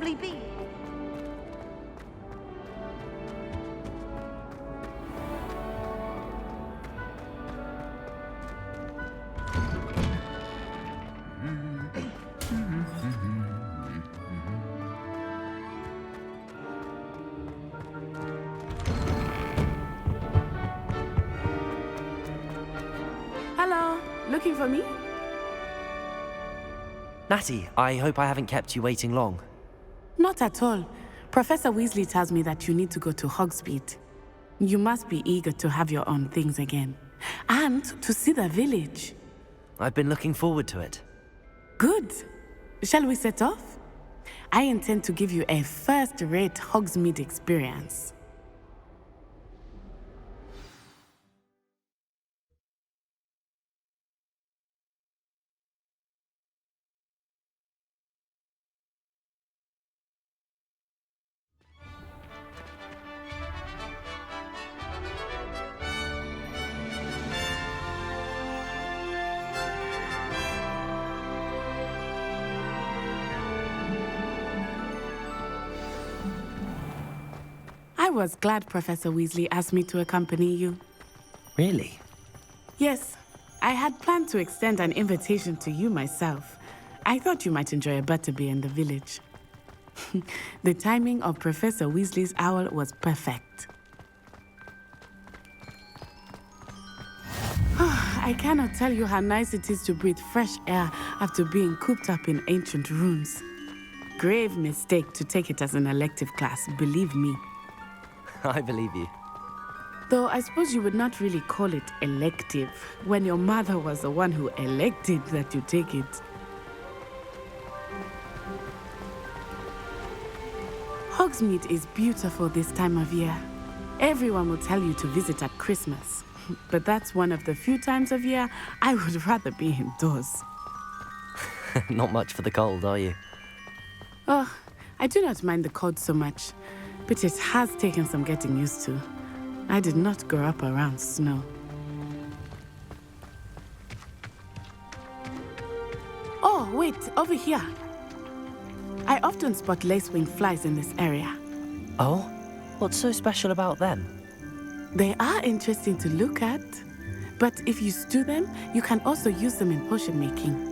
possibly be? Hello, looking for me? Natty, I hope I haven't kept you waiting long. Not at all. Professor Weasley tells me that you need to go to Hogsmeade. You must be eager to have your own things again. And to see the village. I've been looking forward to it. Good. Shall we set off? I intend to give you a first-rate Hogsmeade experience. I was glad Professor Weasley asked me to accompany you. Really? Yes, I had planned to extend an invitation to you myself. I thought you might enjoy a butterbeer in the village. The timing of Professor Weasley's owl was perfect. I cannot tell you how nice it is to breathe fresh air after being cooped up in ancient rooms. Grave mistake to take it as an elective class, believe me. I believe you. Though I suppose you would not really call it elective when your mother was the one who elected that you take it. Hogsmeade is beautiful this time of year. Everyone will tell you to visit at Christmas, but that's one of the few times of year I would rather be indoors. Not much for the cold, are you? Oh, I do not mind the cold so much, but it has taken some getting used to. I did not grow up around snow. Oh, wait, over here. I often spot lacewing flies in this area. Oh? What's so special about them? They are interesting to look at, but if you stew them, you can also use them in potion making.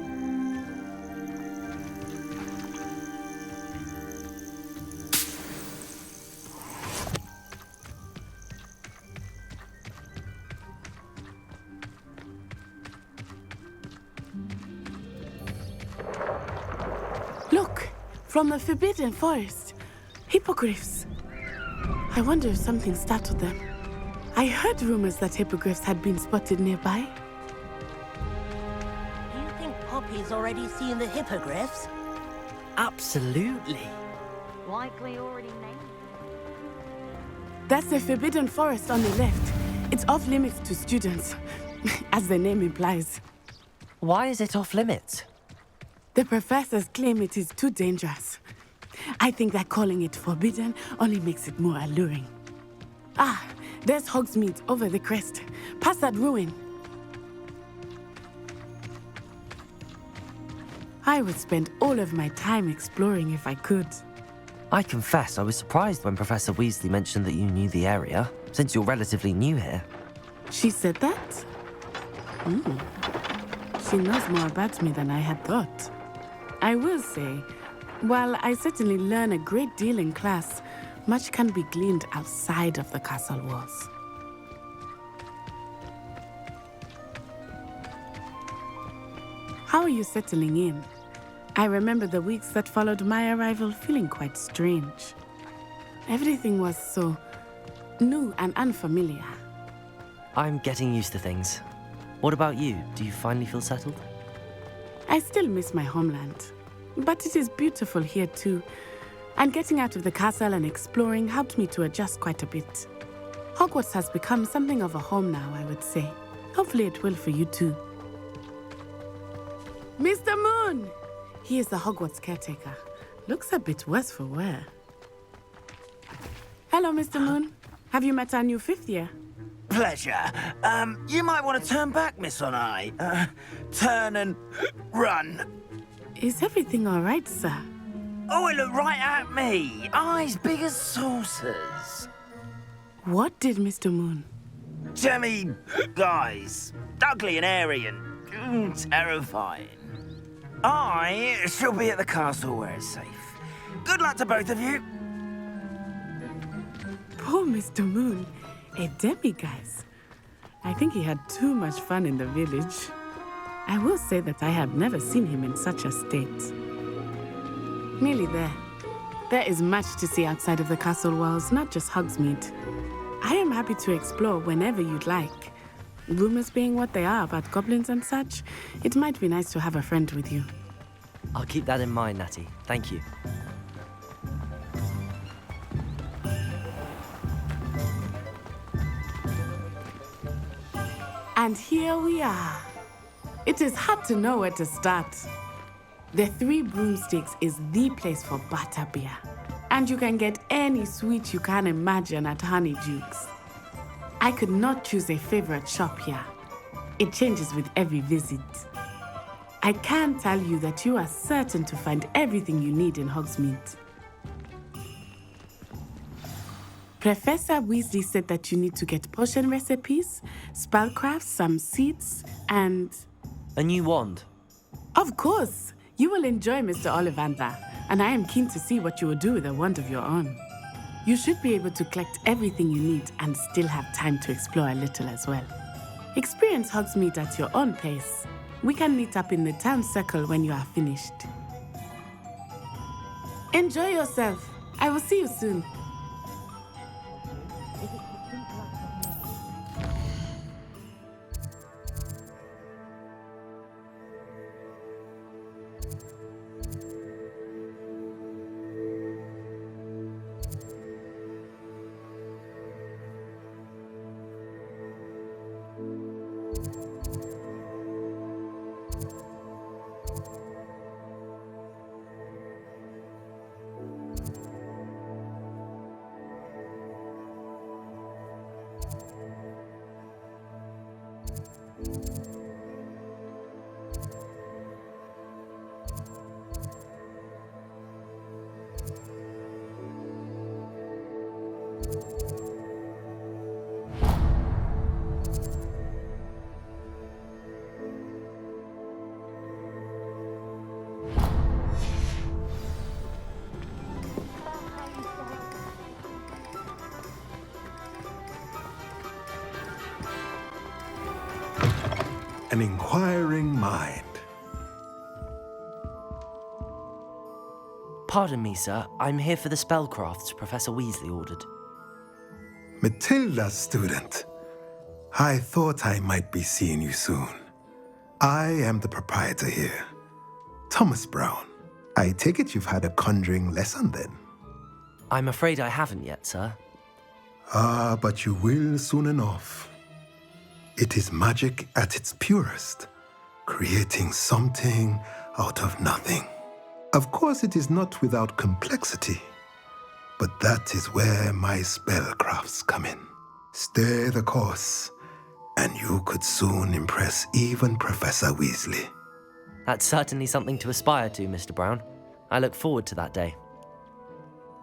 Look, from the Forbidden Forest, hippogriffs. I wonder if something startled them. I heard rumors that hippogriffs had been spotted nearby. Do you think Poppy's already seen the hippogriffs? Absolutely. Likely already named. That's the Forbidden Forest on the left. It's off limits to students, as the name implies. Why is it off limits? The professors claim it is too dangerous. I think that calling it forbidden only makes it more alluring. Ah, there's Hogsmeade over the crest, past that ruin. I would spend all of my time exploring if I could. I confess I was surprised when Professor Weasley mentioned that you knew the area, since you're relatively new here. She said that? She knows more about me than I had thought. I will say, while I certainly learn a great deal in class, much can be gleaned outside of the castle walls. How are you settling in? I remember the weeks that followed my arrival feeling quite strange. Everything was so new and unfamiliar. I'm getting used to things. What about you? Do you finally feel settled? I still miss my homeland, but it is beautiful here too. And getting out of the castle and exploring helped me to adjust quite a bit. Hogwarts has become something of a home now, I would say. Hopefully it will for you too. Mr. Moon! He is the Hogwarts caretaker. Looks a bit worse for wear. Hello, Mr. Moon. Have you met our new fifth year? Pleasure. You might want to turn back, Miss Onai. Turn and run. Is everything all right, sir? Oh, it looked right at me. Eyes big as saucers. What did Mr. Moon? Jemmy, guys, ugly and airy and terrifying. I shall be at the castle where it's safe. Good luck to both of you. Poor Mr. Moon, a demiguise. I think he had too much fun in the village. I will say that I have never seen him in such a state. Nearly there. There is much to see outside of the castle walls, not just Hogsmeade. I am happy to explore whenever you'd like. Rumors being what they are about goblins and such, it might be nice to have a friend with you. I'll keep that in mind, Natty. Thank you. And here we are. It is hard to know where to start. The Three Broomsticks is the place for butterbeer. And you can get any sweet you can imagine at Honeydukes. I could not choose a favorite shop here. It changes with every visit. I can tell you that you are certain to find everything you need in Hogsmeade. Professor Weasley said that you need to get potion recipes, spellcrafts, some seeds, and... A new wand. Of course! You will enjoy Mr. Ollivander, and I am keen to see what you will do with a wand of your own. You should be able to collect everything you need and still have time to explore a little as well. Experience Hogsmeade at your own pace. We can meet up in the town circle when you are finished. Enjoy yourself. I will see you soon. An inquiring mind. Pardon me, sir. I'm here for the spellcrafts Professor Weasley ordered. Matilda's student. I thought I might be seeing you soon. I am the proprietor here, Thomas Brown. I take it you've had a conjuring lesson then? I'm afraid I haven't yet, sir. Ah, but you will soon enough. It is magic at its purest, creating something out of nothing. Of course, it is not without complexity, but that is where my spellcrafts come in. Stay the course, and you could soon impress even Professor Weasley. That's certainly something to aspire to, Mr. Brown. I look forward to that day.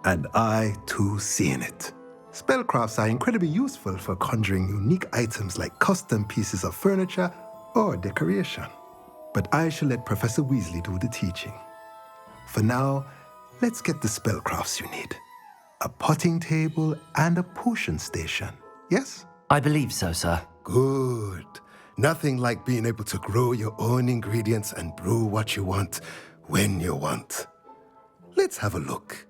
And I, too, seeing it. Spellcrafts are incredibly useful for conjuring unique items like custom pieces of furniture or decoration. But I shall let Professor Weasley do the teaching. For now, let's get the spellcrafts you need. A potting table and a potion station, yes? I believe so, sir. Good. Nothing like being able to grow your own ingredients and brew what you want when you want. Let's have a look.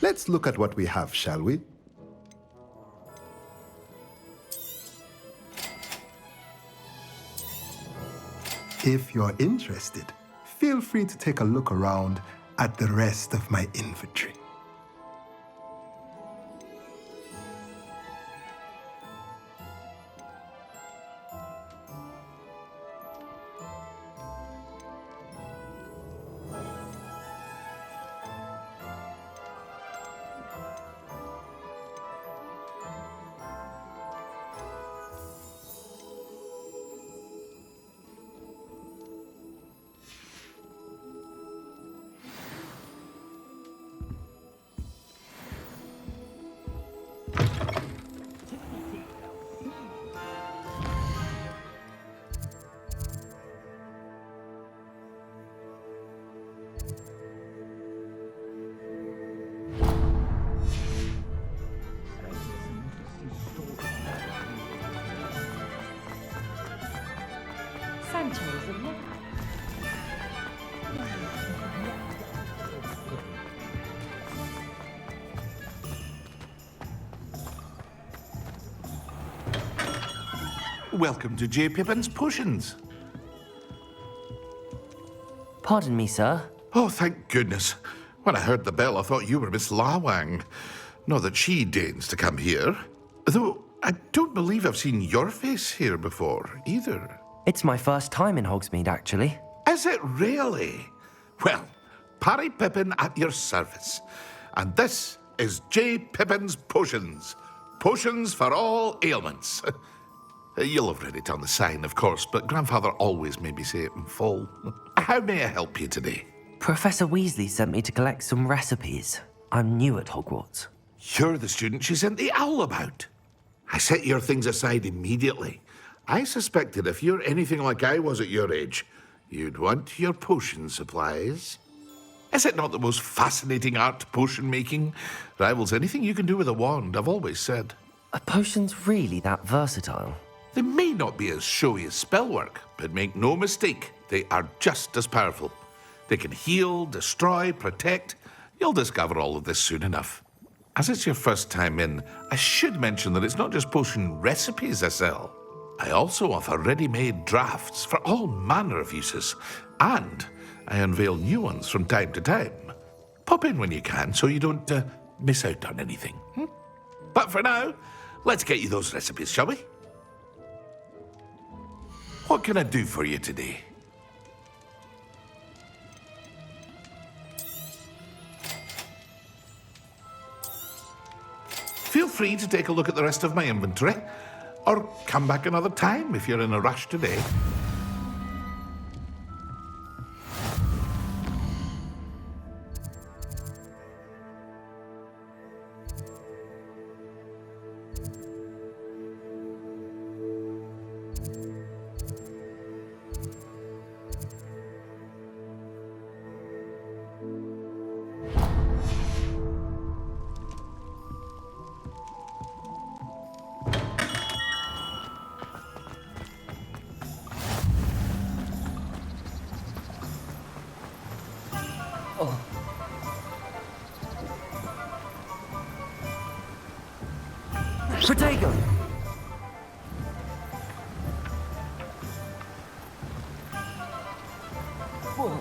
Let's look at what we have, shall we? If you're interested, feel free to take a look around at the rest of my inventory. welcome to J. Pippin's Potions. Pardon me, sir. Oh, thank goodness. When I heard the bell, I thought you were Miss Lawang. Not that she deigns to come here. Though I don't believe I've seen your face here before, either. It's my first time in Hogsmeade, actually. Is it really? Well, Parry Pippin at your service. And this is J. Pippin's Potions. Potions for all ailments. You'll have read it on the sign, of course, but Grandfather always made me say it in full. How may I help you today? Professor Weasley sent me to collect some recipes. I'm new at Hogwarts. You're the student she sent the owl about. I set your things aside immediately. I suspected if you're anything like I was at your age, you'd want your potion supplies. Is it not the most fascinating art, potion making? Rivals anything you can do with a wand, I've always said. Are potions really that versatile? They may not be as showy as spellwork, but make no mistake, they are just as powerful. They can heal, destroy, protect. You'll discover all of this soon enough. As it's your first time in, I should mention that it's not just potion recipes I sell. I also offer ready-made drafts for all manner of uses, and I unveil new ones from time to time. Pop in when you can so you don't miss out on anything. But for now, let's get you those recipes, shall we? What can I do for you today? Feel free to take a look at the rest of my inventory, or come back another time if you're in a rush today. Protego! Whoa.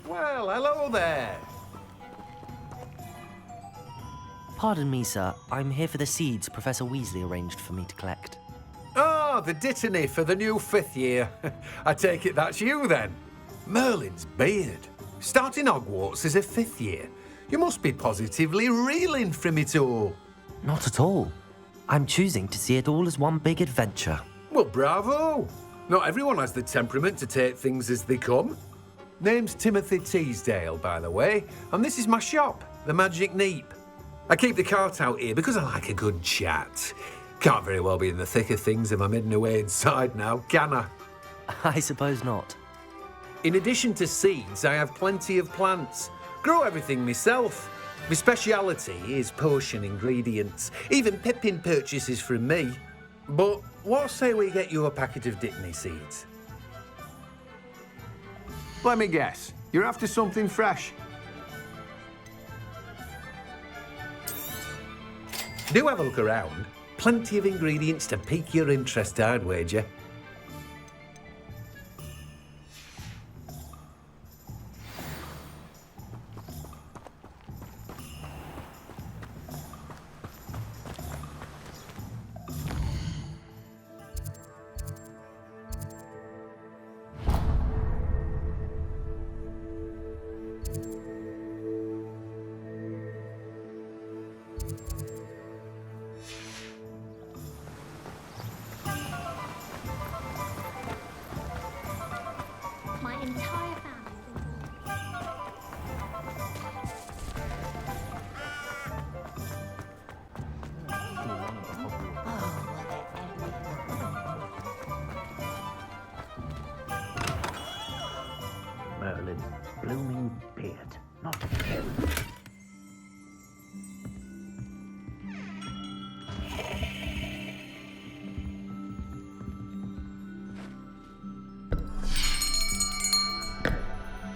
Well, hello there. Pardon me, sir. I'm here for the seeds Professor Weasley arranged for me to collect. Oh, the dittany for the new 5th year. I take it that's you, then. Merlin's beard. Starting Hogwarts as a 5th year. You must be positively reeling from it all. Not at all. I'm choosing to see it all as one big adventure. Well, bravo. Not everyone has the temperament to take things as they come. Name's Timothy Teasdale, by the way, and this is my shop, the Magic Neep. I keep the cart out here because I like a good chat. Can't very well be in the thick of things if I'm hidden away inside now, can I? I suppose not. In addition to seeds, I have plenty of plants. Grow everything myself. My speciality is potion ingredients. Even Pippin purchases from me. But what say we get you a packet of Dittany seeds? Let me guess. You're after something fresh. Do have a look around. Plenty of ingredients to pique your interest, I'd wager. My entire family's involved. Merlin's blooming beard, not him.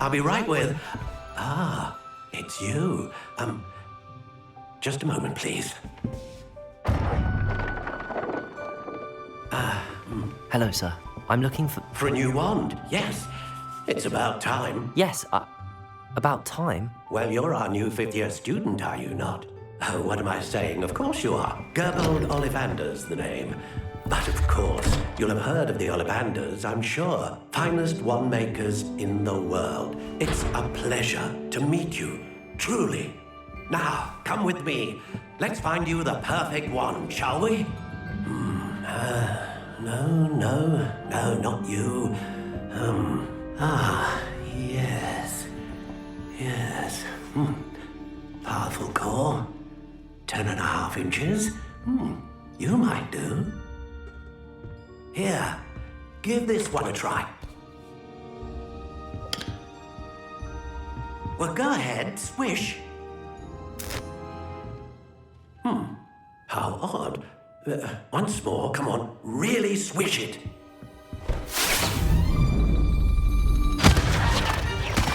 I'll be right with... Ah, it's you. Just a moment, please. Hello, sir. I'm looking for... For a new wand, yes. It's about time. Yes, about time. Well, you're our new fifth-year student, are you not? Oh, what am I saying? Of course you are. Gerbold Ollivander's the name. But of course, you'll have heard of the Ollivanders, I'm sure. Finest wand makers in the world. It's a pleasure to meet you, truly. Now, come with me. Let's find you the perfect wand, shall we? No, not you. Yes. Powerful core. 10.5 inches. You might do. Here, give this one a try. Well, go ahead, swish. How odd. Once more, come on, really swish it.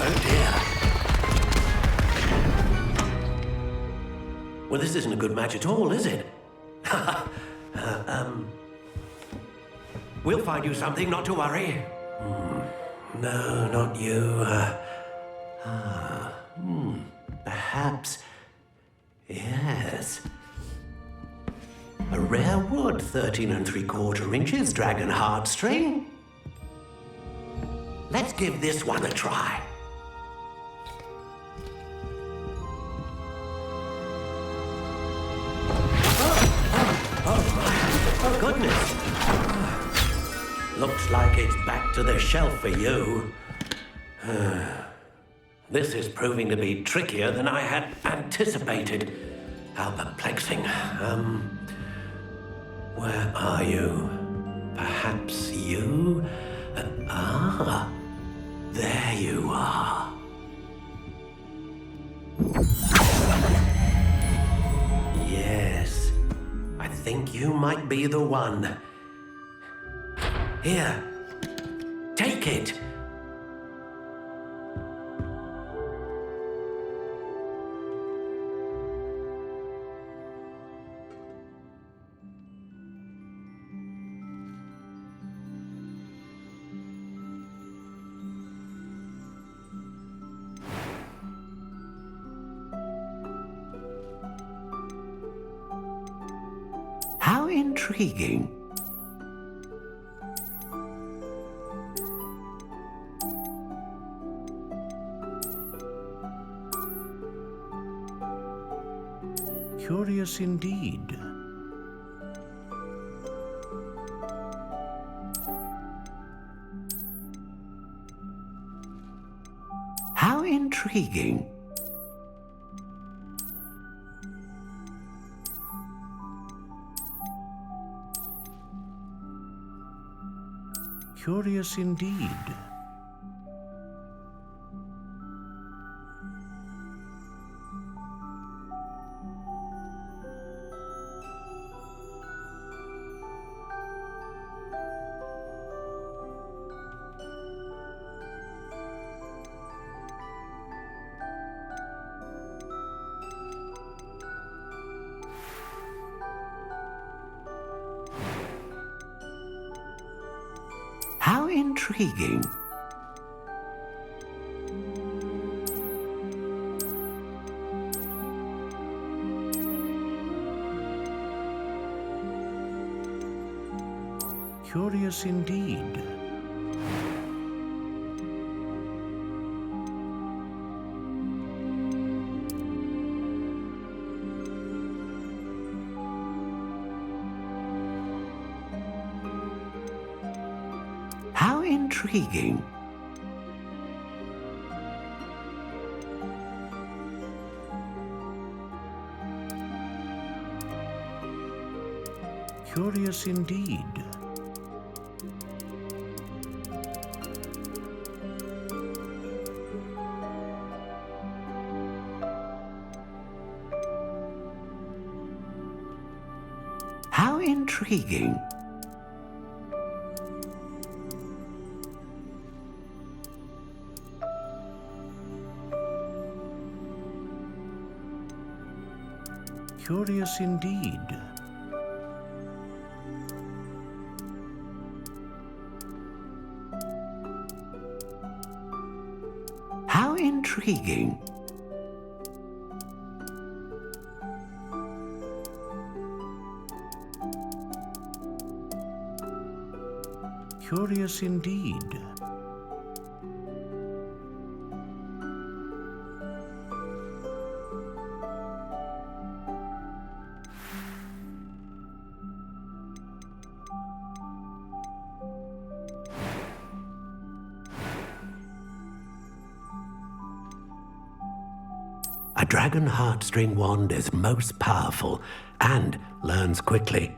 Oh dear. Well, this isn't a good match at all, is it? We'll find you something, not to worry. No, not you. Perhaps... Yes. A rare wood, 13 3/4 inches, dragon heartstring. Let's give this one a try. Oh, goodness. Looks like it's back to the shelf for you. This is proving to be trickier than I had anticipated. How perplexing. Where are you? Perhaps you? There you are. Yes, I think you might be the one. Here, take it. How intriguing. Curious indeed. How intriguing. Curious indeed. How intriguing. Curious indeed. How intriguing. Curious indeed. How intriguing. Curious indeed. How intriguing. Curious indeed. A dragon heartstring wand is most powerful and learns quickly.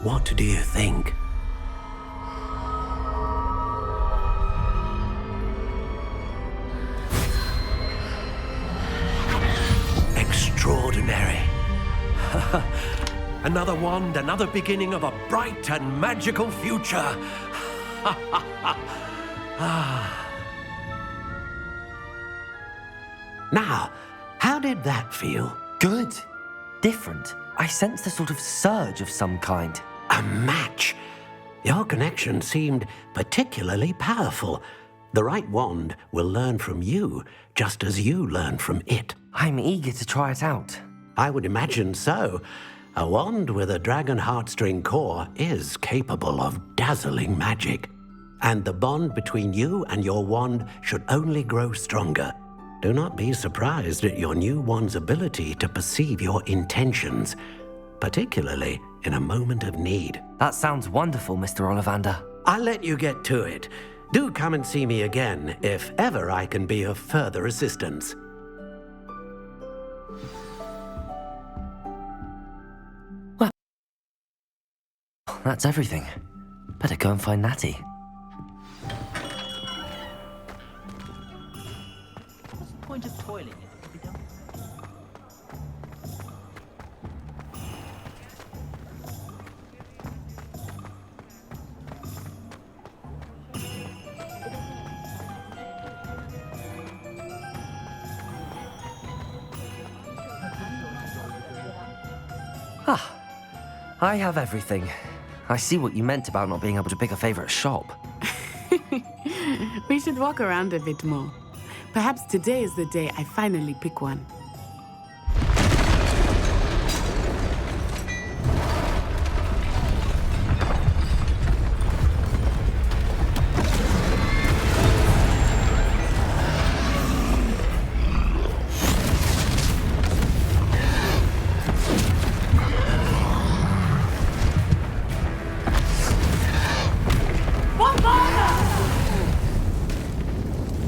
What do you think? Extraordinary. Another wand, another beginning of a bright and magical future. Now, how did that feel? Good. Different. I sensed a sort of surge of some kind. A match. Your connection seemed particularly powerful. The right wand will learn from you, just as you learn from it. I'm eager to try it out. I would imagine so. A wand with a dragon heartstring core is capable of dazzling magic. And the bond between you and your wand should only grow stronger. Do not be surprised at your new wand's ability to perceive your intentions, particularly in a moment of need. That sounds wonderful, Mr. Ollivander. I'll let you get to it. Do come and see me again if ever I can be of further assistance. Well, that's everything. Better go and find Natty. What's the point of toiling if it can be done? Ah, I have everything. I see what you meant about not being able to pick a favorite shop. We should walk around a bit more. Perhaps today is the day I finally pick one.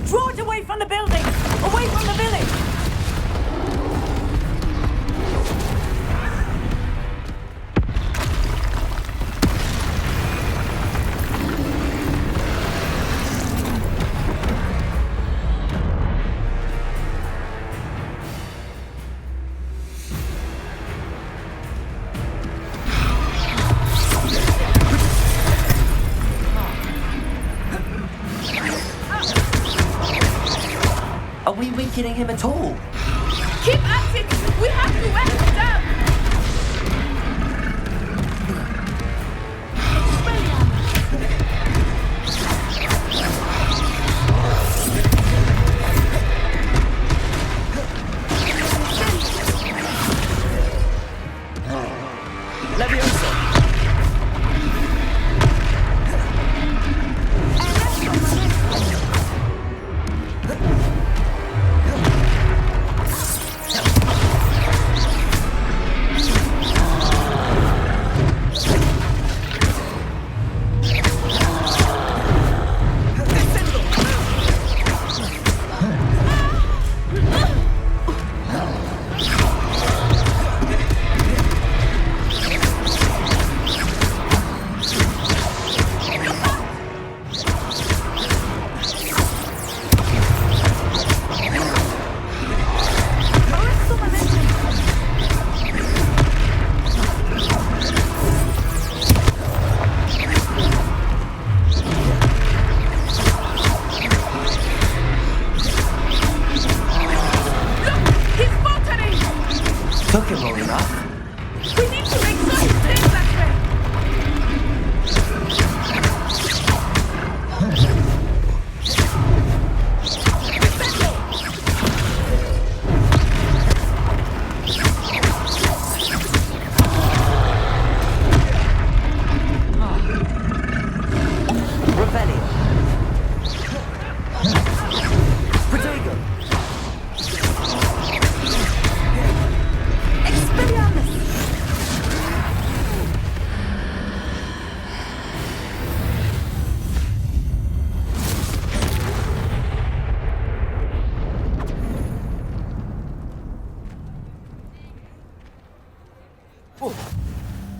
Draw it away from the building! Away from the village! Are we weakening him at all? Keep at it! We have to wear him down! Leviosa!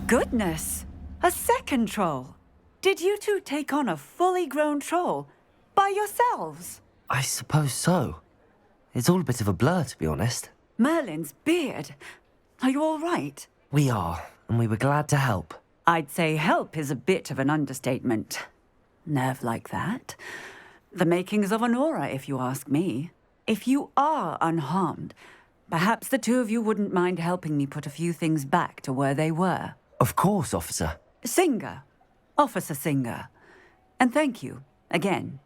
Goodness! A second troll! Did you two take on a fully grown troll by yourselves? I suppose so. It's all a bit of a blur, to be honest. Merlin's beard. Are you all right? We are, and we were glad to help. I'd say help is a bit of an understatement. Nerve like that. The makings of an aura, if you ask me. If you are unharmed, perhaps the two of you wouldn't mind helping me put a few things back to where they were. Of course, officer. Singer. Officer Singer. And thank you, again.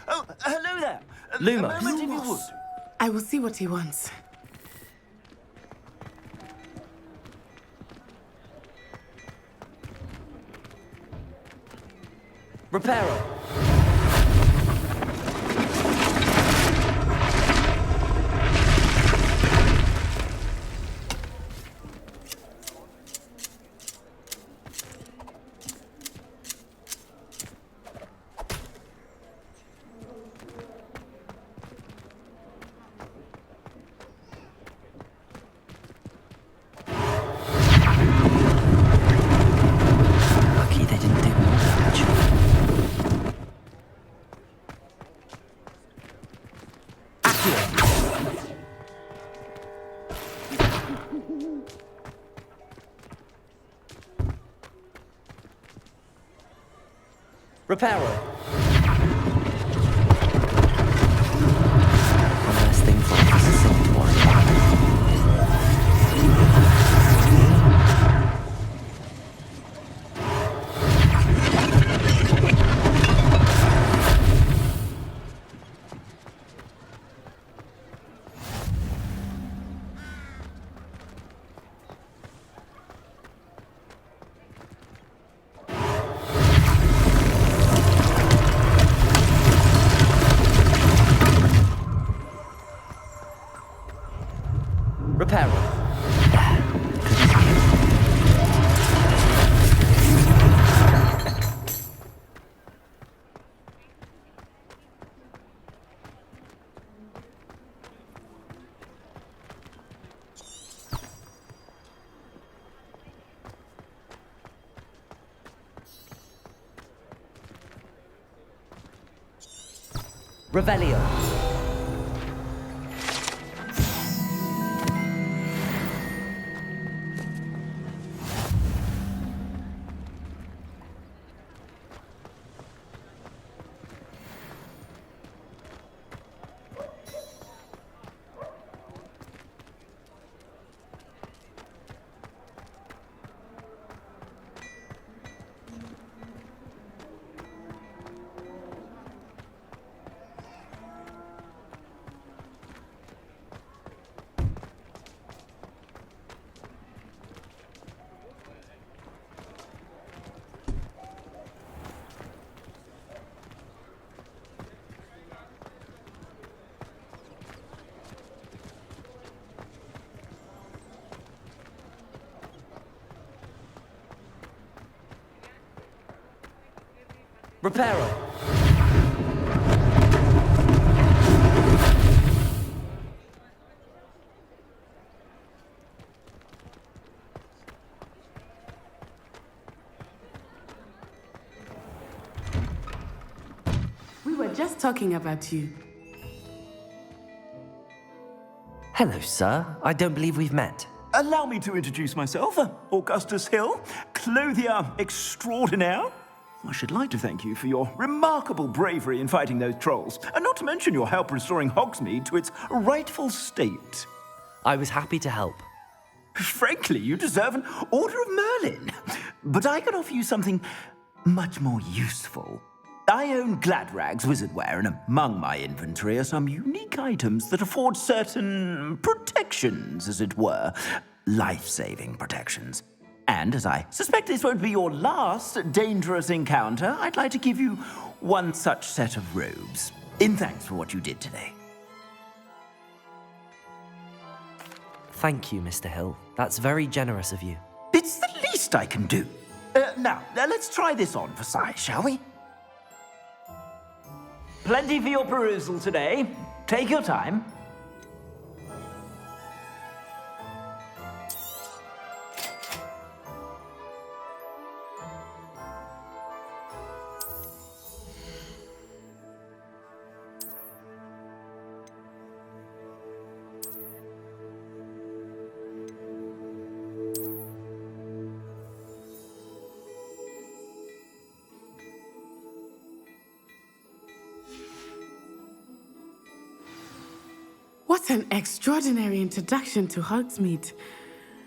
Oh, hello there. Lumos. A moment, if you would. I will see what he wants. Reparo. Lucky they didn't do more damage. Reparo. One less thing for Officer Sim to worry about. Reparo. Revelio. Reparo. We were just talking about you. Hello, sir. I don't believe we've met. Allow me to introduce myself, Augustus Hill, clothier extraordinaire. I should like to thank you for your remarkable bravery in fighting those trolls, and not to mention your help restoring Hogsmeade to its rightful state. I was happy to help. Frankly, you deserve an Order of Merlin. But I can offer you something much more useful. I own Gladrag's wizardware, and among my inventory are some unique items that afford certain protections, as it were. Life-saving protections. And as I suspect this won't be your last dangerous encounter, I'd like to give you one such set of robes, in thanks for what you did today. Thank you, Mr. Hill. That's very generous of you. It's the least I can do. Now, let's try this on for size, shall we? Plenty for your perusal today. Take your time. What an extraordinary introduction to Hogsmeade.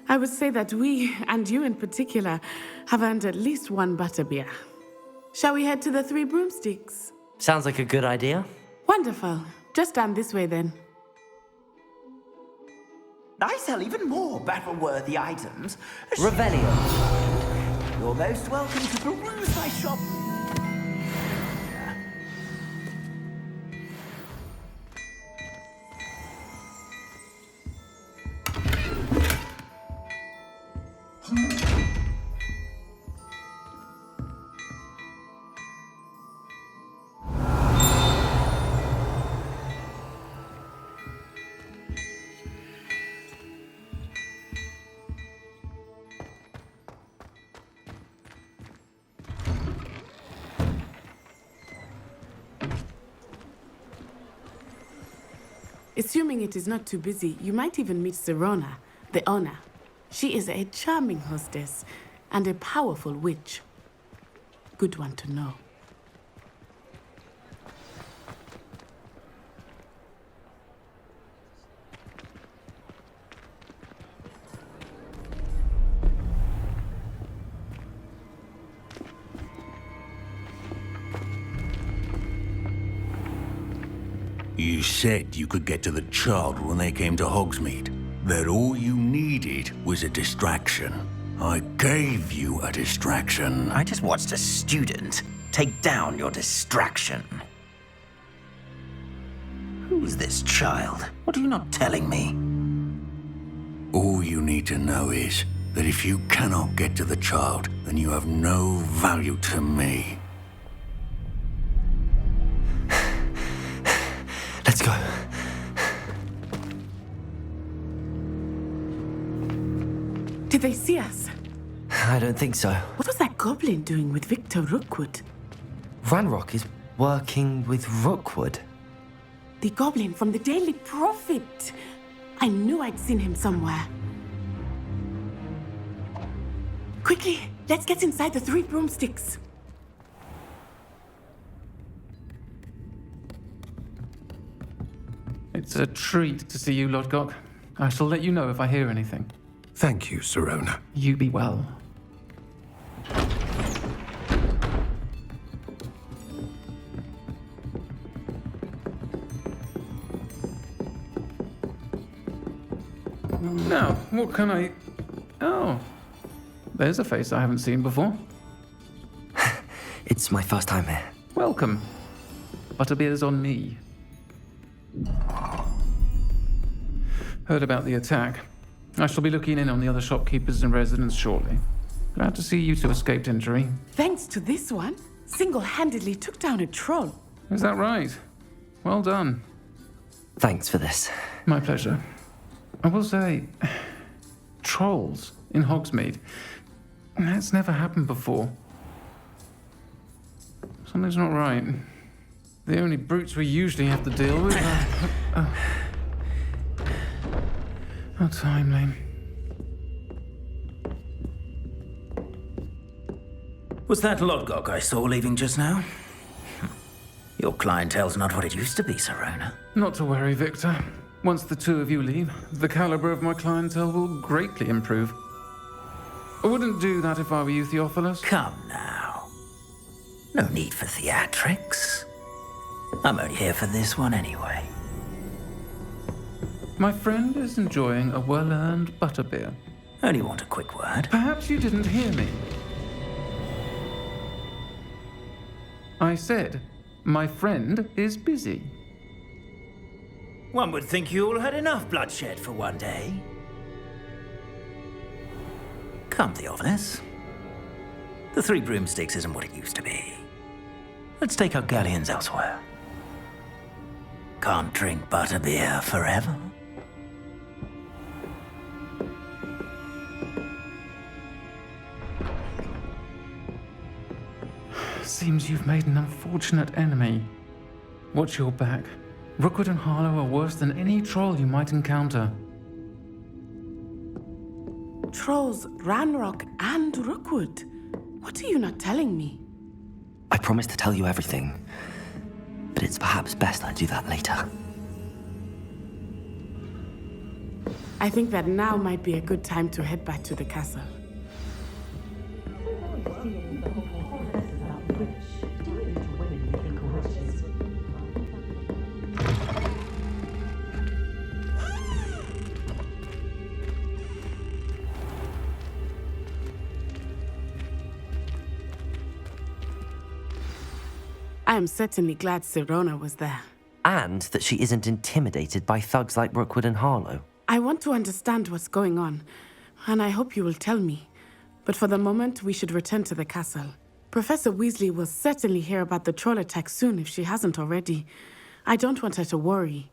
I would say that we, and you in particular, have earned at least one butterbeer. Shall we head to the Three Broomsticks? Sounds like a good idea. Wonderful. Just down this way then. I sell even more battle-worthy items. Revelio. You're most welcome to peruse my shop. Assuming it is not too busy, you might even meet Serona, the owner. She is a charming hostess and a powerful witch. Good one to know. You said you could get to the child when they came to Hogsmeade. That all you needed was a distraction. I gave you a distraction. I just watched a student take down your distraction. Who's this child? What are you not telling me? All you need to know is that if you cannot get to the child, then you have no value to me. Let's go. Did they see us? I don't think so. What was that goblin doing with Victor Rookwood? Ranrock is working with Rookwood. The goblin from the Daily Prophet. I knew I'd seen him somewhere. Quickly, let's get inside the Three Broomsticks. It's a treat to see you, Lodgok. I shall let you know if I hear anything. Thank you, Serona. You be well. Now, what can I... Oh, there's a face I haven't seen before. It's my first time here. Welcome. Butterbeer's on me. Heard about the attack. I shall be looking in on the other shopkeepers and residents shortly. Glad to see you two escaped injury. Thanks to this one, single-handedly took down a troll. Is that right? Well done. Thanks for this. My pleasure. I will say, trolls in Hogsmeade. That's never happened before. Something's not right. The only brutes we usually have to deal with are... How timely. Was that Lodgok I saw leaving just now? Your clientele's not what it used to be, Serona. Not to worry, Victor. Once the two of you leave, the caliber of my clientele will greatly improve. I wouldn't do that if I were you, Theophilus. Come now. No need for theatrics. I'm only here for this one anyway. My friend is enjoying a well-earned butterbeer. Only want a quick word. Perhaps you didn't hear me. I said, my friend is busy. One would think you all had enough bloodshed for one day. Come, Theophilus. The Three Broomsticks isn't what it used to be. Let's take our galleons elsewhere. Can't drink butterbeer forever. Seems you've made an unfortunate enemy. Watch your back. Rookwood and Harlow are worse than any troll you might encounter. Trolls, Ranrock, and Rookwood. What are you not telling me? I promise to tell you everything, but it's perhaps best I do that later. I think that now might be a good time to head back to the castle. I am certainly glad Sirona was there. And that she isn't intimidated by thugs like Rookwood and Harlow. I want to understand what's going on, and I hope you will tell me. But for the moment, we should return to the castle. Professor Weasley will certainly hear about the troll attack soon if she hasn't already. I don't want her to worry.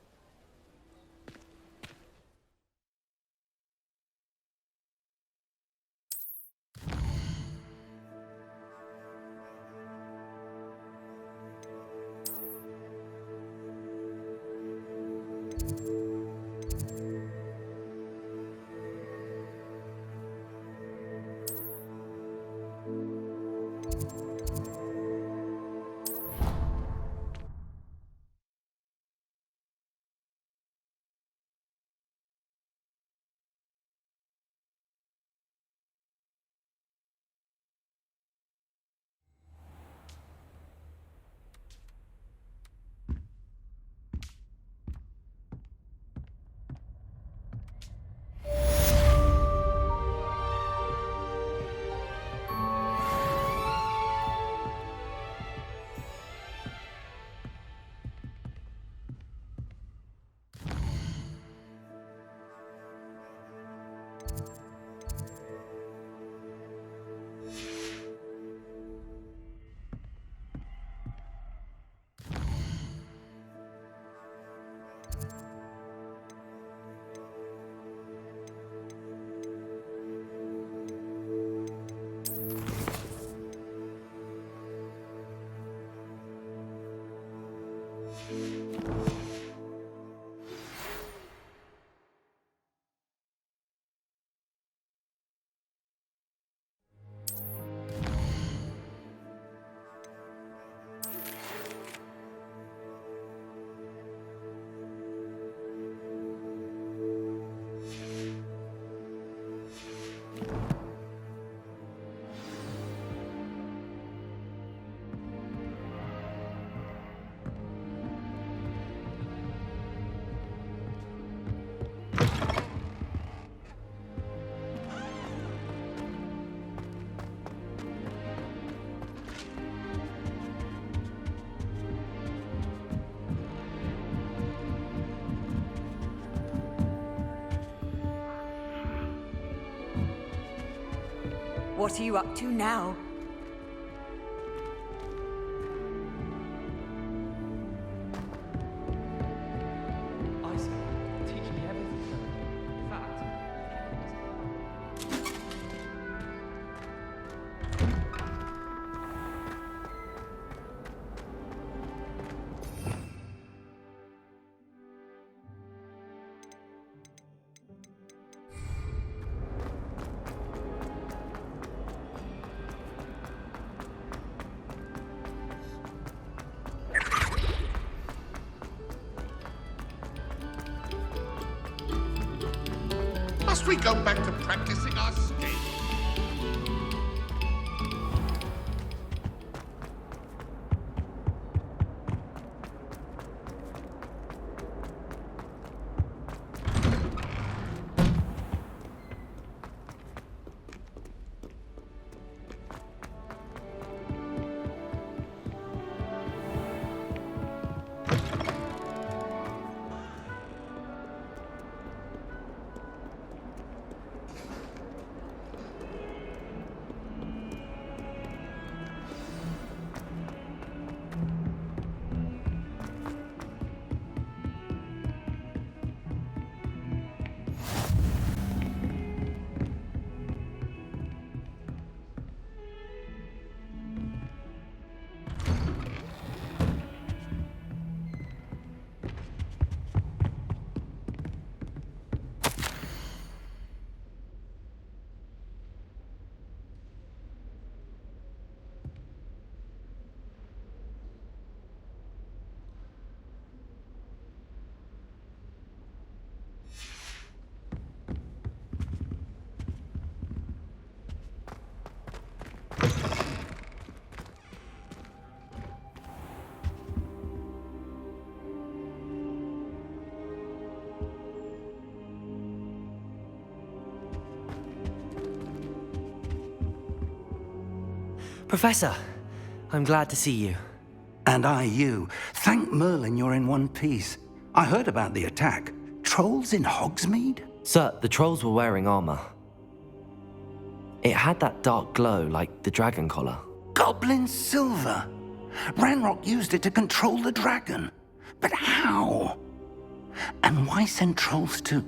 What are you up to now? Isaac, teach me everything. In fact, Must we go back to practicing our skills? Professor, I'm glad to see you. And I you. Thank Merlin you're in one piece. I heard about the attack. Trolls in Hogsmeade? Sir, the trolls were wearing armor. It had that dark glow like the dragon collar. Goblin silver. Ranrock used it to control the dragon. But how? And why send trolls to...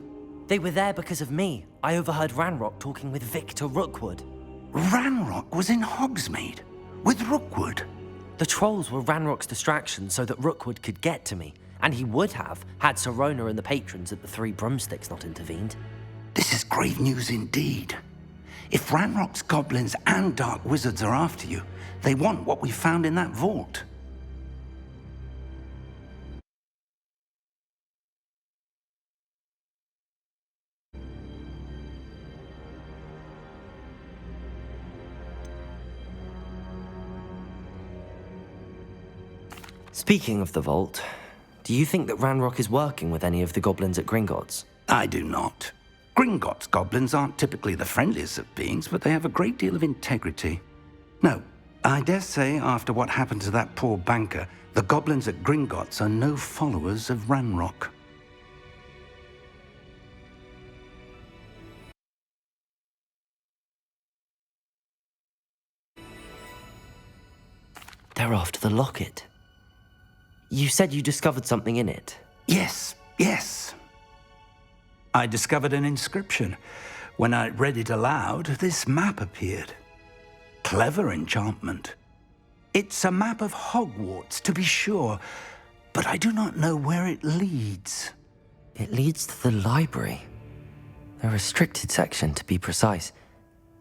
They were there because of me. I overheard Ranrock talking with Victor Rookwood. Ranrock was in Hogsmeade? With Rookwood? The trolls were Ranrock's distraction so that Rookwood could get to me. And he would have, had Sirona and the patrons at the Three Broomsticks not intervened. This is grave news indeed. If Ranrock's goblins and dark wizards are after you, they want what we found in that vault. Speaking of the vault, do you think that Ranrock is working with any of the goblins at Gringotts? I do not. Gringotts goblins aren't typically the friendliest of beings, but they have a great deal of integrity. No, I dare say after what happened to that poor banker, the goblins at Gringotts are no followers of Ranrock. They're after the locket. You said you discovered something in it. Yes. I discovered an inscription. When I read it aloud, this map appeared. Clever enchantment. It's a map of Hogwarts, to be sure, but I do not know where it leads. It leads to the library. A restricted section, to be precise,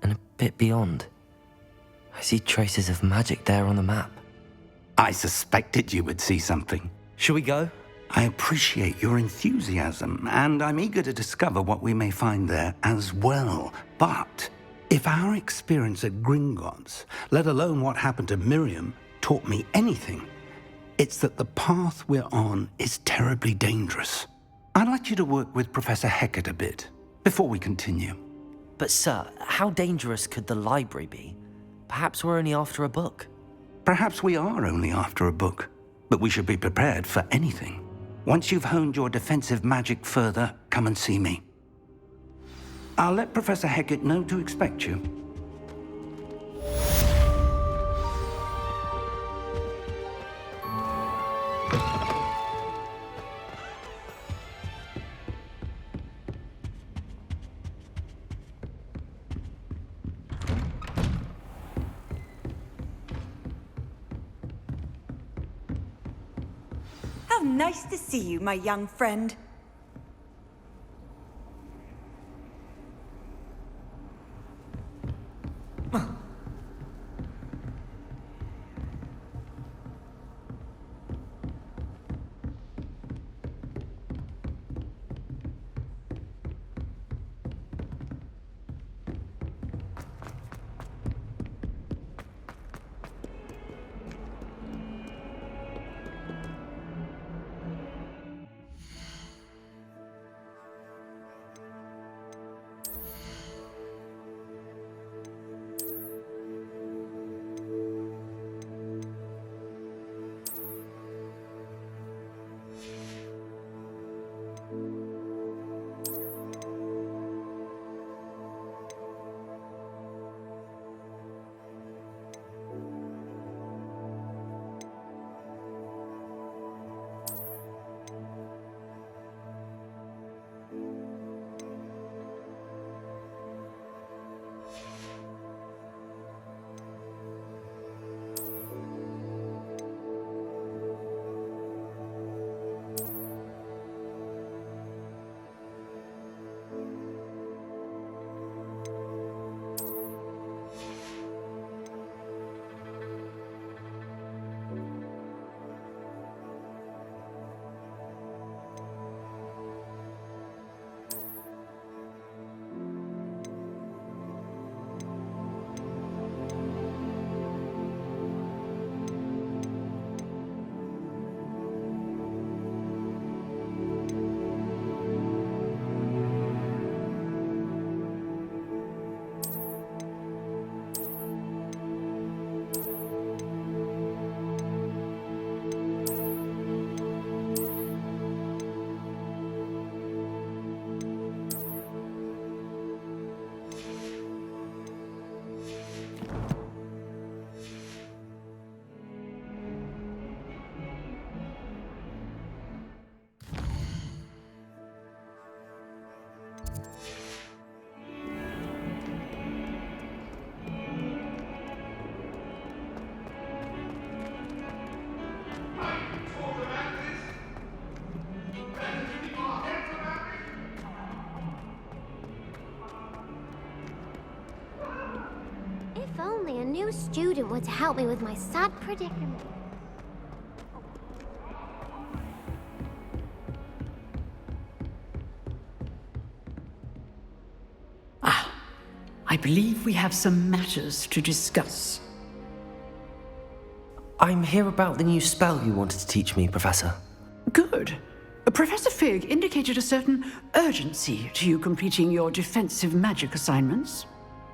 and a bit beyond. I see traces of magic there on the map. I suspected you would see something. Shall we go? I appreciate your enthusiasm, and I'm eager to discover what we may find there as well. But if our experience at Gringotts, let alone what happened to Miriam, taught me anything, it's that the path we're on is terribly dangerous. I'd like you to work with Professor Hecat a bit before we continue. But sir, how dangerous could the library be? Perhaps we're only after a book. Perhaps we are only after a book, but we should be prepared for anything. Once you've honed your defensive magic further, come and see me. I'll let Professor Hecat know to expect you. How nice to see you, my young friend. new student were to help me with my sad predicament. I believe we have some matters to discuss. I'm here about the new spell you wanted to teach me, Professor. Good. Professor Fig indicated a certain urgency to you completing your defensive magic assignments.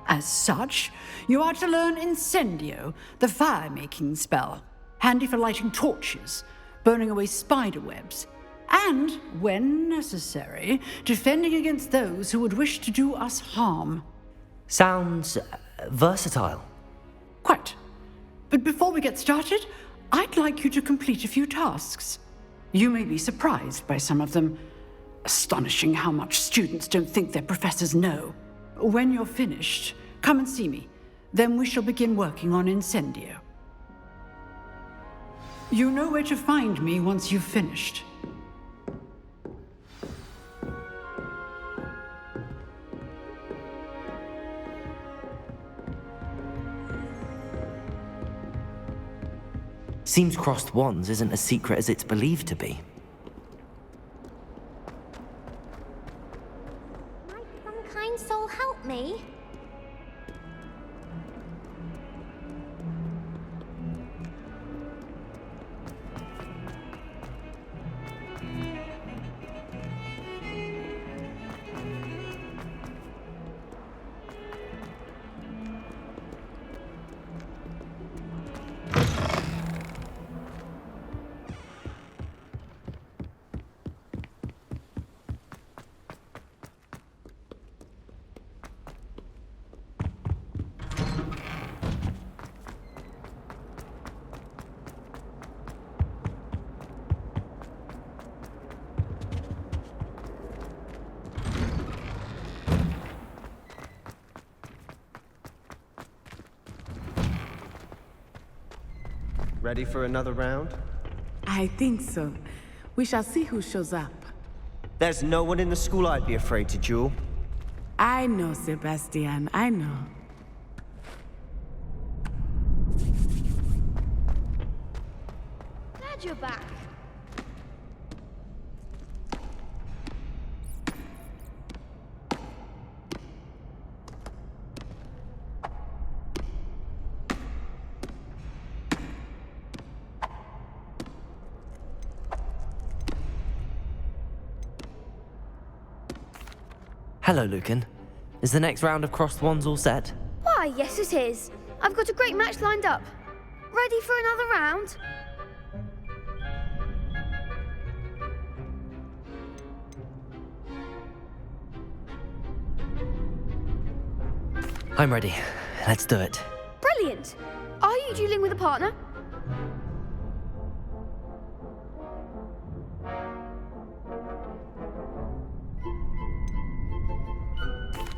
As such, you are to learn Incendio, the fire-making spell, handy for lighting torches, burning away spider webs, and, when necessary, defending against those who would wish to do us harm. Sounds versatile. Quite. But before we get started, I'd like you to complete a few tasks. You may be surprised by some of them. Astonishing how much students don't think their professors know. When you're finished, come and see me. Then we shall begin working on Incendio. You know where to find me once you've finished. Seems crossed wands isn't as secret as it's believed to be. Might some kind soul help me? Ready for another round? I think so. We shall see who shows up. There's no one in the school I'd be afraid to duel. I know, Sebastian, I know. Glad you're back. Hello, Lucan. Is the next round of crossed wands all set? Why, yes it is. I've got a great match lined up. Ready for another round? I'm ready. Let's do it. Brilliant! Are you dueling with a partner?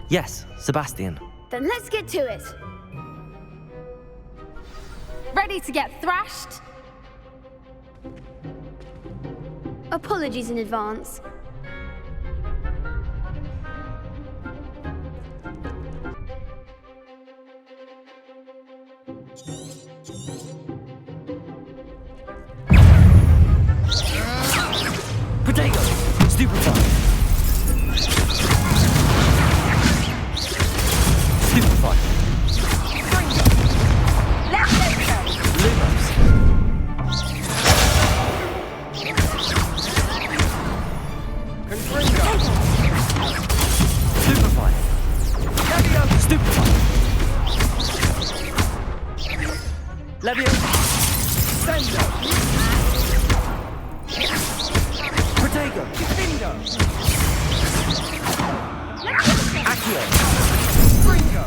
Yes, Sebastian. Then let's get to it. Ready to get thrashed? Apologies in advance. Protego! Stupefy! Stupefy! Lumos! Stupefy! Stupefy! Levio! Sendo! Protego! Bingo! Accio! Bringo!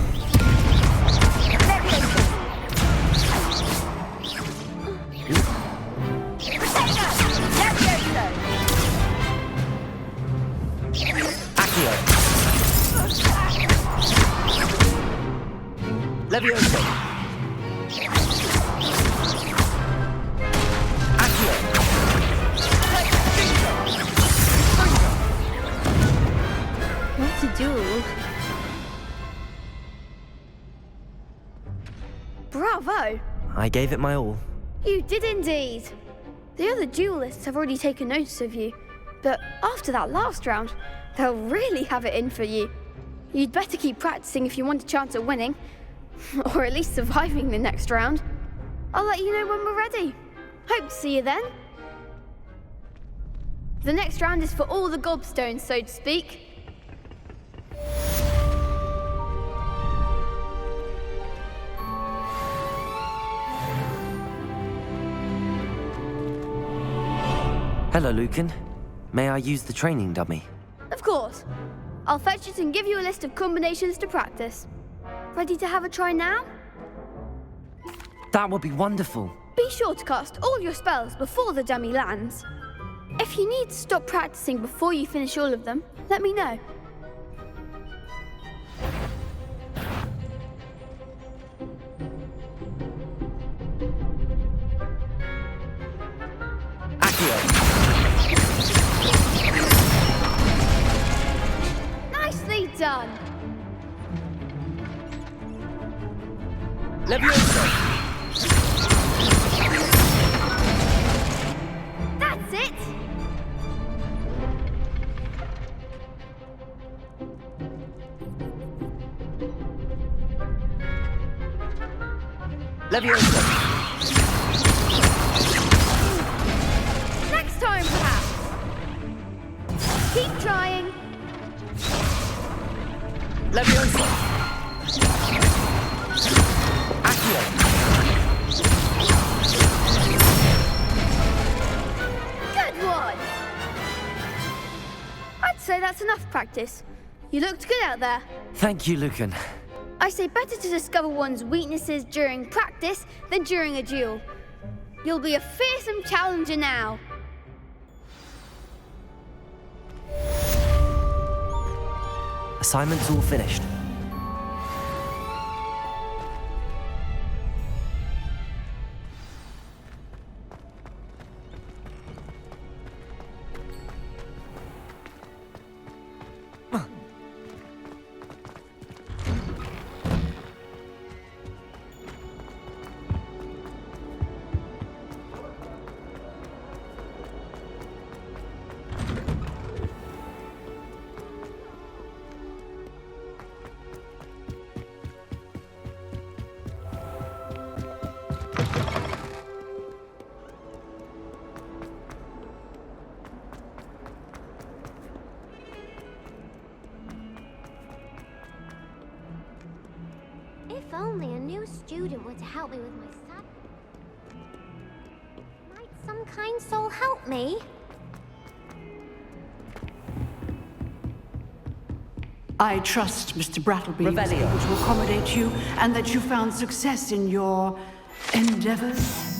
Accio! Levioso! Accio! What to do? Bravo! I gave it my all. You did indeed. The other duelists have already taken notice of you, but after that last round, they'll really have it in for you. You'd better keep practicing if you want a chance at winning, or at least surviving the next round. I'll let you know when we're ready. Hope to see you then. The next round is for all the gobstones, so to speak. Hello, Lucan. May I use the training dummy? Of course. I'll fetch it and give you a list of combinations to practice. Ready to have a try now? That would be wonderful. Be sure to cast all your spells before the dummy lands. If you need to stop practicing before you finish all of them, let me know. Nicely done. Leviosa! That's it! Leviosa! Next time, perhaps. Keep trying. Leviosa! Accio! Good one! I'd say that's enough practice. You looked good out there. Thank you, Lucan. I say better to discover one's weaknesses during practice than during a duel. You'll be a fearsome challenger now. Assignment's all finished. If only a new student were to help me with my stuff. Might some kind soul help me? I trust Mr. Brattleby was Revelio. able to accommodate you and that you found success in your endeavors.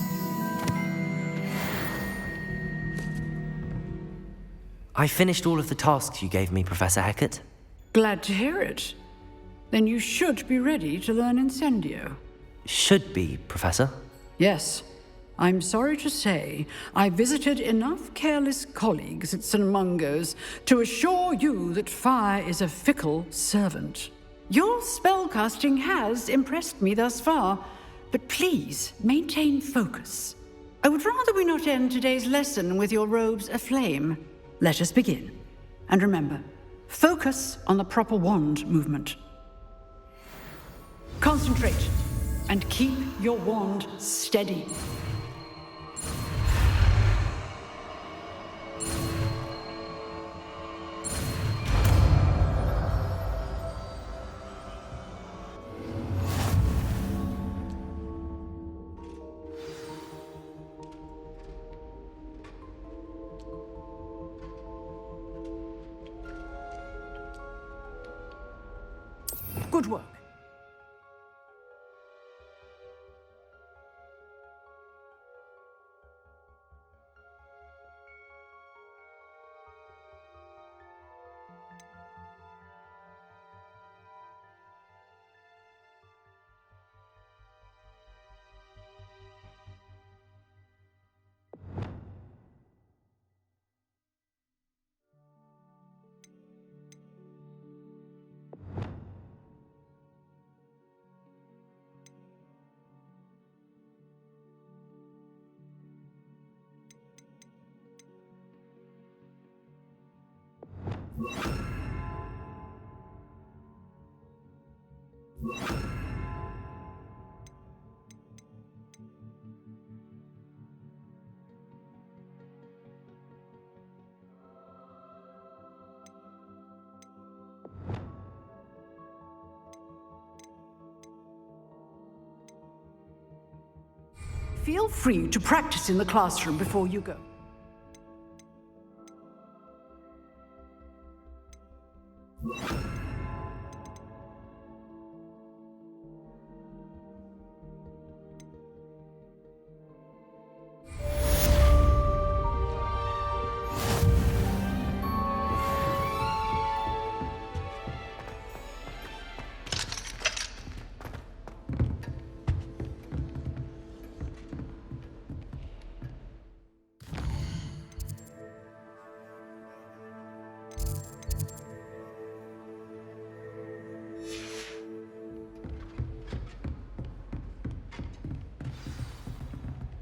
I finished all of the tasks you gave me, Professor Hecat. Glad to hear it. Then you should be ready to learn Incendio. Should be, Professor. Yes. I'm sorry to say, I visited enough careless colleagues at St. Mungo's to assure you that fire is a fickle servant. Your spellcasting has impressed me thus far, but please maintain focus. I would rather we not end today's lesson with your robes aflame. Let us begin. And remember, focus on the proper wand movement. Concentrate and keep your wand steady. Good work. Feel free to practice in the classroom before you go.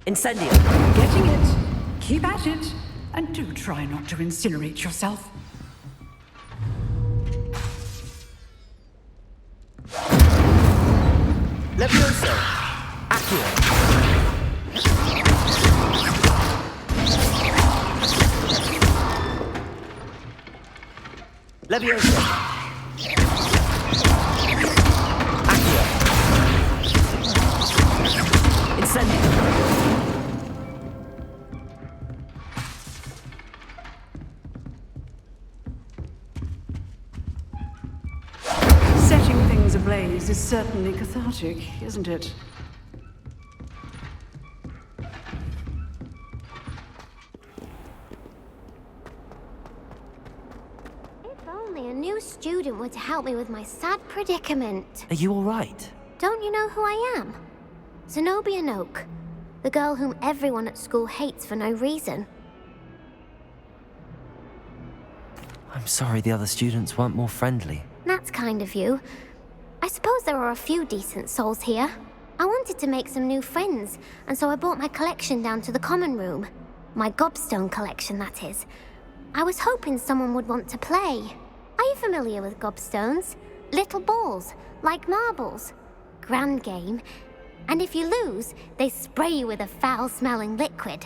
Incendio! Getting it. Keep at it. And do try not to incinerate yourself. Levioso! Accio! Levioso! Accio! Incendio! Setting things ablaze is certainly cathartic, isn't it? If only a new student were to help me with my sad predicament. Are you all right? Don't you know who I am? Zenobia Noak, the girl whom everyone at school hates for no reason. I'm sorry the other students weren't more friendly. That's kind of you. I suppose there are a few decent souls here. I wanted to make some new friends, and so I brought my collection down to the common room. My gobstone collection, that is. I was hoping someone would want to play. Are you familiar with gobstones? Little balls, like marbles. Grand game. And if you lose, they spray you with a foul-smelling liquid.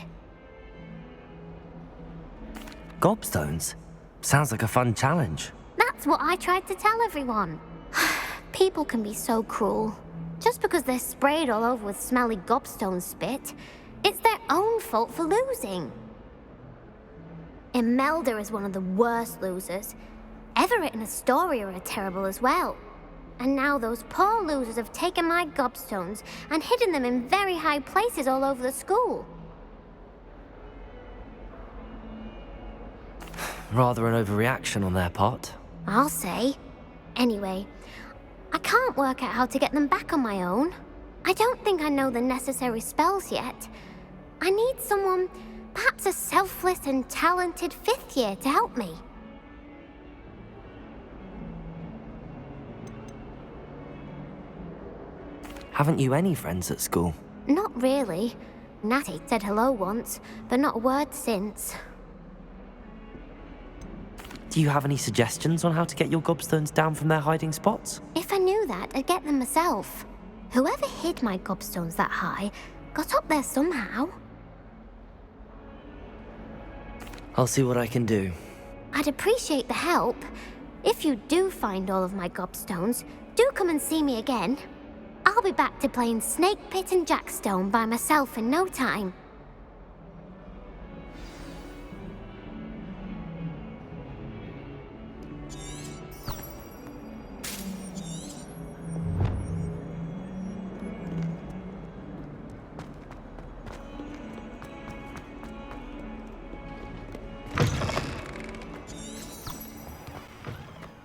Gobstones? Sounds like a fun challenge. That's what I tried to tell everyone. People can be so cruel. Just because they're sprayed all over with smelly gobstone spit, it's their own fault for losing. Imelda is one of the worst losers. Everett and Astoria are terrible as well. And now those poor losers have taken my gobstones and hidden them in very high places all over the school. Rather an overreaction on their part. I'll say. Anyway, I can't work out how to get them back on my own. I don't think I know the necessary spells yet. I need someone, perhaps a selfless and talented fifth year to help me. Haven't you any friends at school? Not really. Natty said hello once, but not a word since. Do you have any suggestions on how to get your gobstones down from their hiding spots? If I knew that, I'd get them myself. Whoever hid my gobstones that high got up there somehow. I'll see what I can do. I'd appreciate the help. If you do find all of my gobstones, do come and see me again. I'll be back to playing Snake Pit and Jackstone by myself in no time.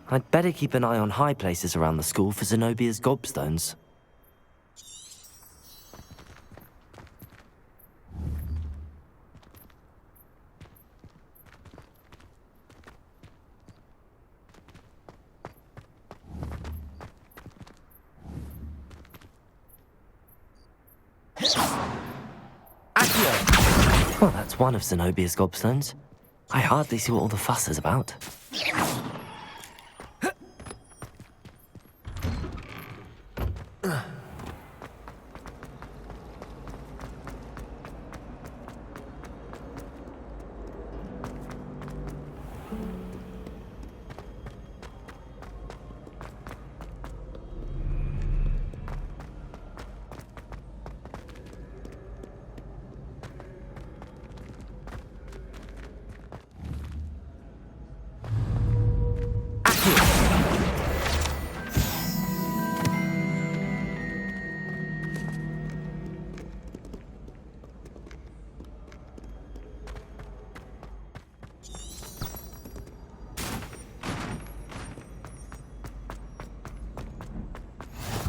I'd better keep an eye on high places around the school for Zenobia's gobstones. Accio! Well, that's one of Zenobia's gobstones. I hardly see what all the fuss is about.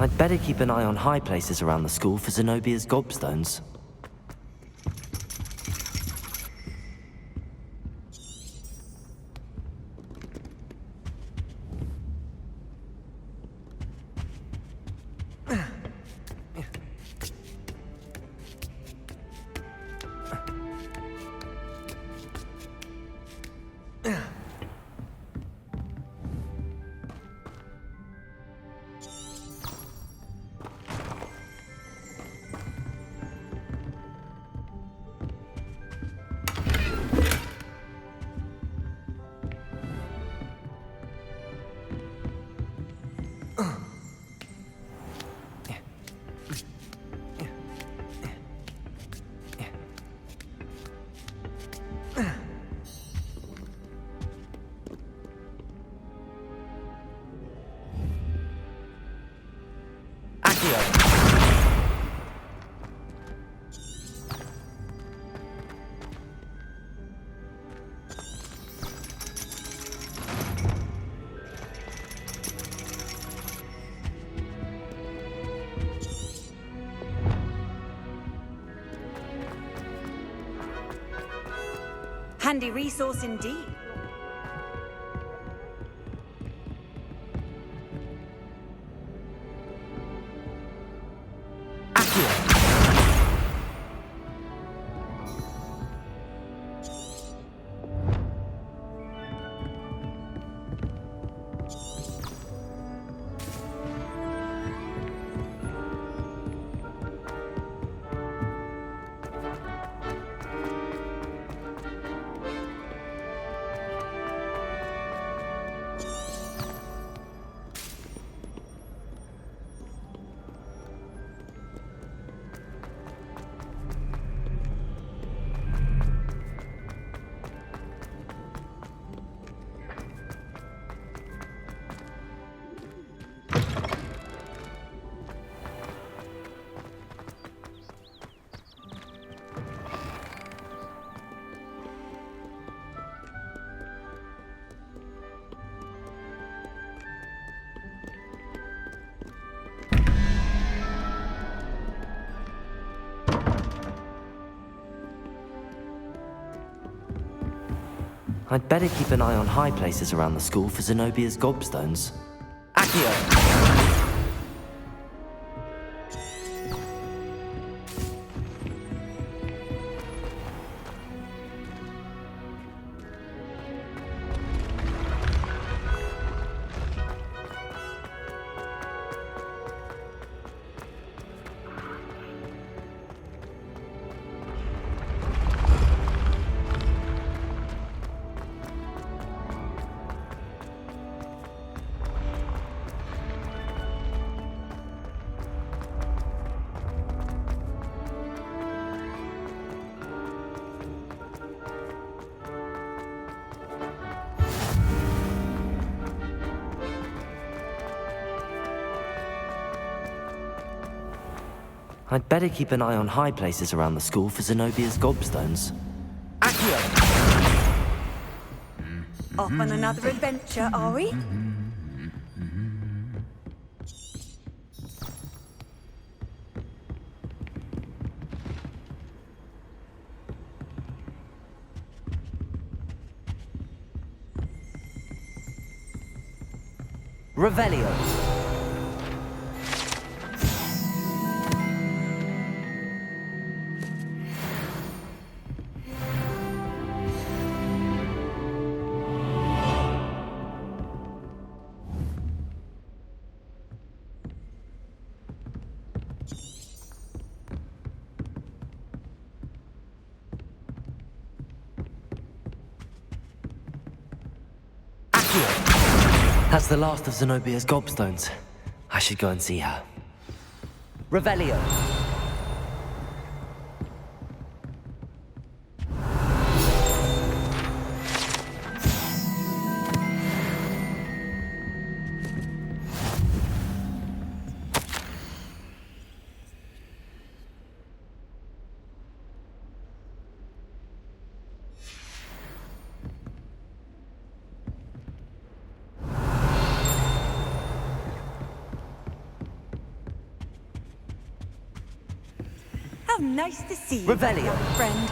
I'd better keep an eye on high places around the school for Zenobia's gobstones. Handy resource indeed. I'd better keep an eye on high places around the school for Zenobia's gobstones. Accio! I'd better keep an eye on high places around the school for Zenobia's gobstones. Off on another adventure, are we? Revelio. That's the last of Zenobia's gobstones. I should go and see her. Revelio. How nice to see you, Revelio. friend.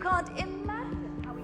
Can't imagine how we...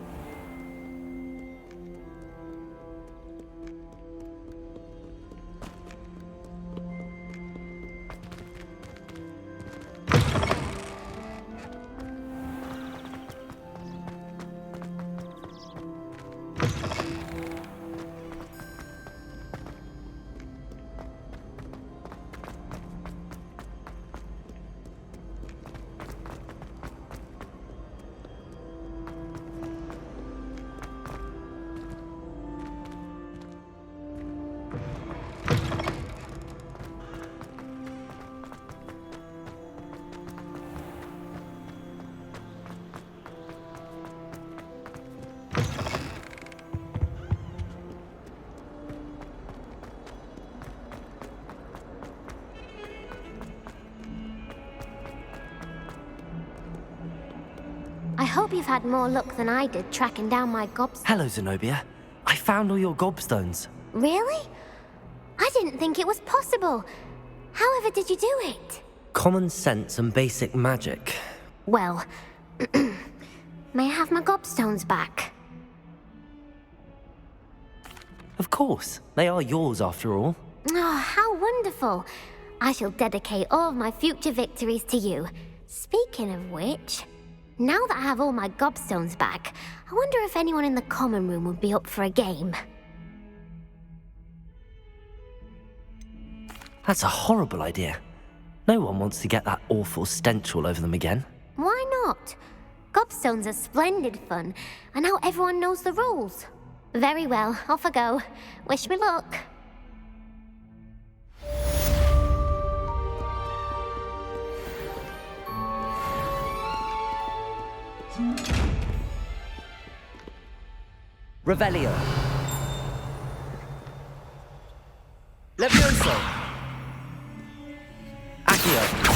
I hope you've had more luck than I did tracking down my gobstones. Hello, Zenobia. I found all your gobstones. Really? I didn't think it was possible. However did you do it? Common sense and basic magic. Well, may I have my gobstones back? Of course. They are yours, after all. Oh, how wonderful. I shall dedicate all of my future victories to you. Speaking of which, now that I have all my gobstones back, I wonder if anyone in the common room would be up for a game. That's a horrible idea. No one wants to get that awful stench all over them again. Why not? Gobstones are splendid fun, and now everyone knows the rules. Very well, off I go. Wish me luck. Revelio. Levioso. Accio.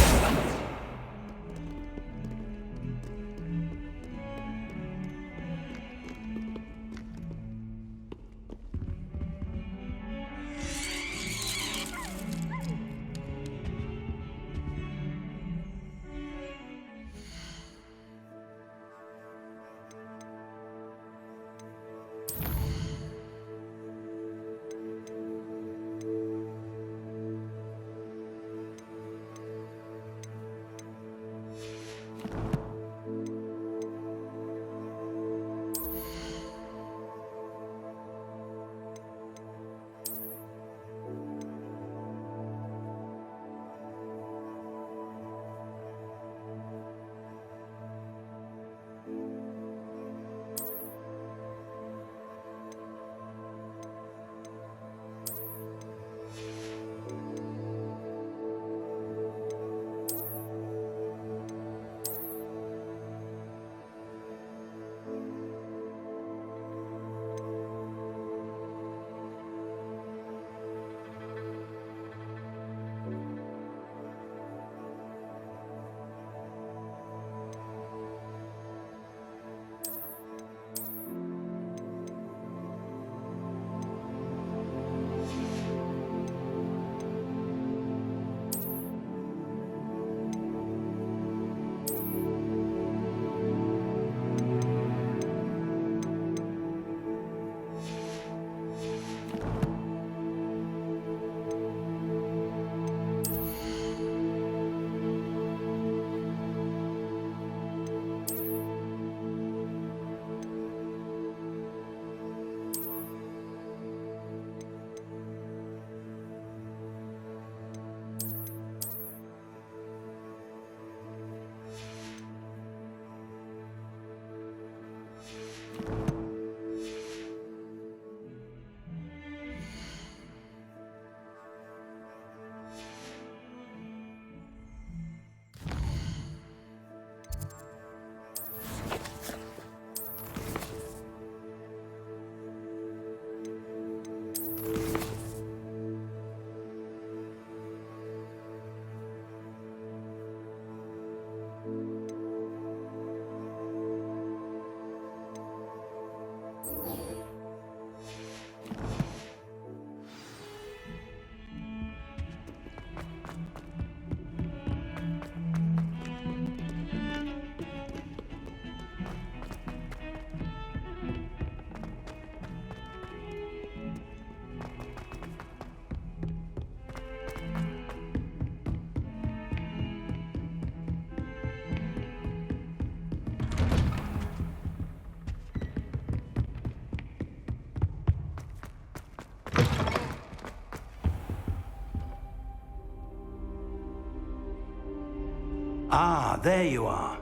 Ah, there you are.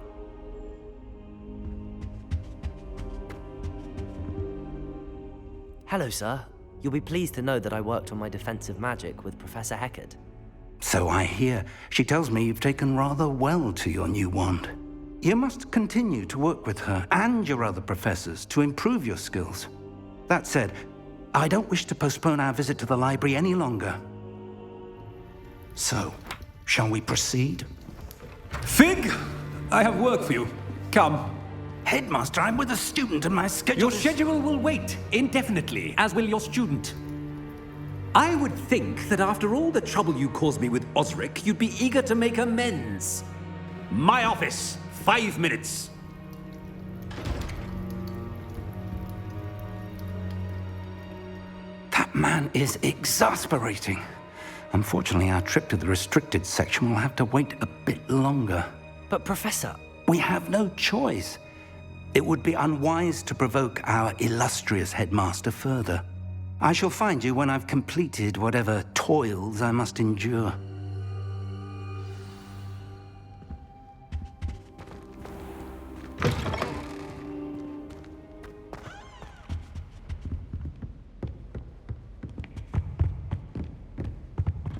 Hello, sir. You'll be pleased to know that I worked on my defensive magic with Professor Heckard. So I hear. She tells me you've taken rather well to your new wand. You must continue to work with her and your other professors to improve your skills. That said, I don't wish to postpone our visit to the library any longer. So, shall we proceed? Fig, I have work for you. Come. Headmaster, I'm with a student and my schedule Your schedule will wait indefinitely, as will your student. I would think that after all the trouble you caused me with Osric, you'd be eager to make amends. My office, 5 minutes. That man is exasperating. Unfortunately, our trip to the restricted section will have to wait a bit longer. But, Professor... We have no choice. It would be unwise to provoke our illustrious headmaster further. I shall find you when I've completed whatever toils I must endure.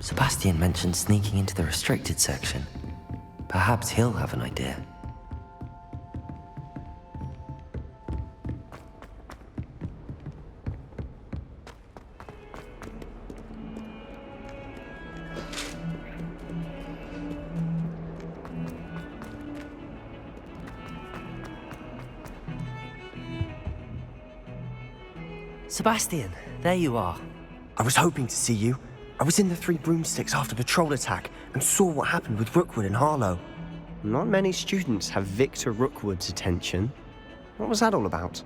Sebastian mentioned sneaking into the restricted section. Perhaps he'll have an idea. Sebastian, there you are. I was hoping to see you. I was in the Three Broomsticks after the troll attack and saw what happened with Rookwood and Harlow. Not many students have Victor Rookwood's attention. What was that all about?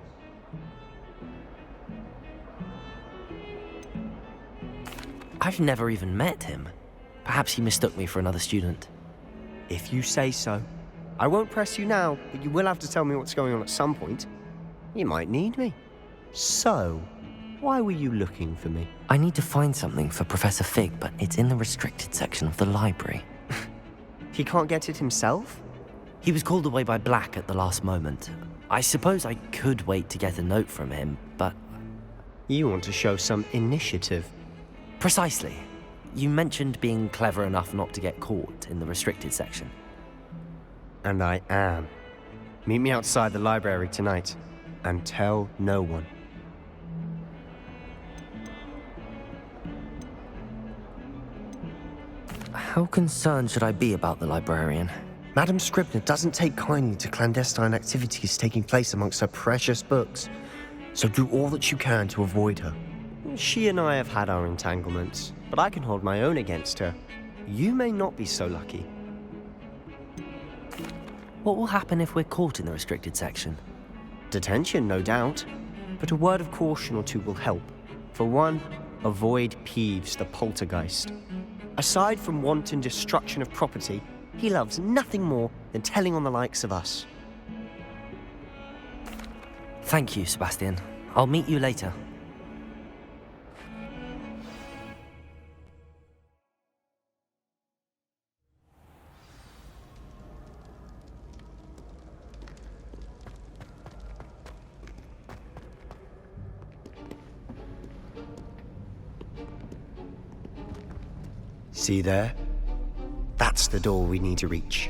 I've never even met him. Perhaps he mistook me for another student. If you say so. I won't press you now, but you will have to tell me what's going on at some point. You might need me. So, why were you looking for me? I need to find something for Professor Fig, but it's in the restricted section of the library. He can't get it himself? He was called away by Black at the last moment. I suppose I could wait to get a note from him, but... You want to show some initiative. Precisely. You mentioned being clever enough not to get caught in the restricted section. And I am. Meet me outside the library tonight, and tell no one. How concerned should I be about the librarian? Madam Scribner doesn't take kindly to clandestine activities taking place amongst her precious books, so do all that you can to avoid her. She and I have had our entanglements, but I can hold my own against her. You may not be so lucky. What will happen if we're caught in the restricted section? Detention, no doubt, but a word of caution or two will help. For one, avoid Peeves, the poltergeist. Aside from wanton destruction of property, he loves nothing more than telling on the likes of us. Thank you, Sebastian. I'll meet you later. See there? That's the door we need to reach.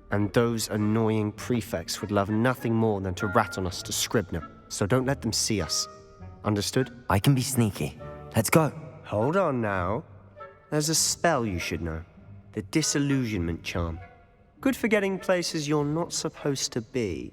And those annoying prefects would love nothing more than to rat on us to Scribner, so don't let them see us. Understood? I can be sneaky. Let's go. Hold on now. There's a spell you should know. The Disillusionment Charm. Good for getting places you're not supposed to be.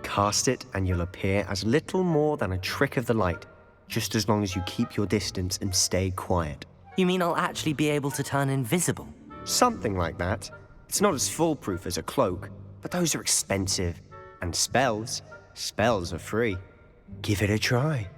Cast it and you'll appear as little more than a trick of the light, just as long as you keep your distance and stay quiet. You mean I'll actually be able to turn invisible? Something like that. It's not as foolproof as a cloak, but those are expensive. And spells are free. Give it a try.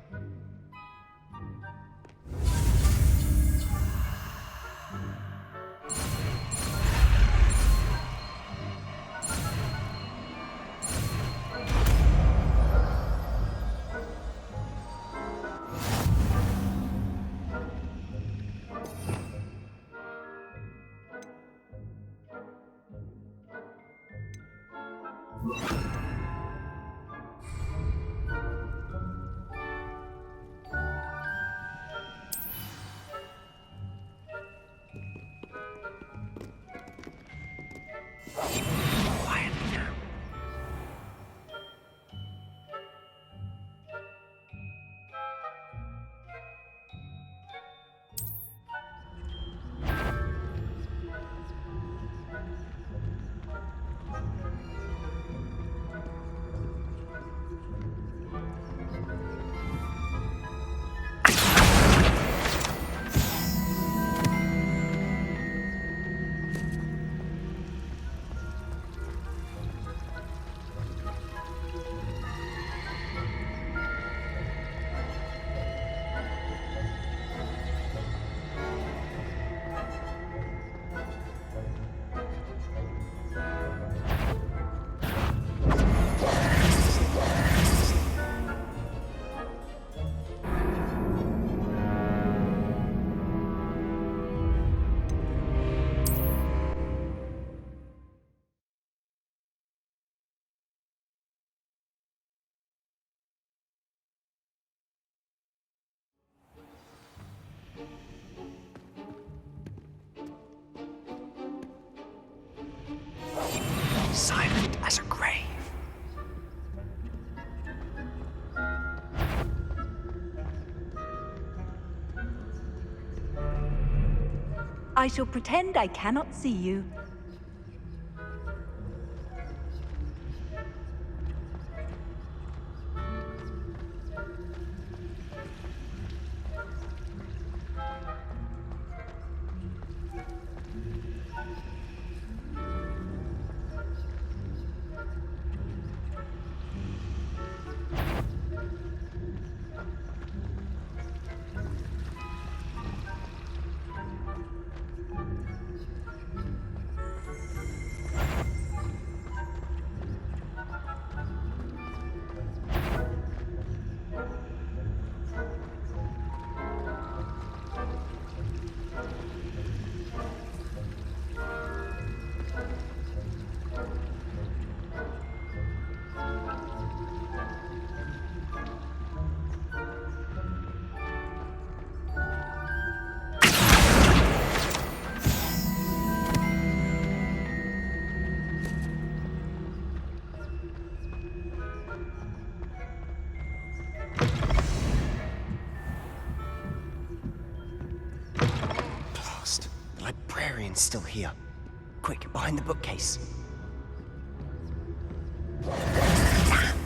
I shall pretend I cannot see you. The librarian's still here. Quick, behind the bookcase. Damn!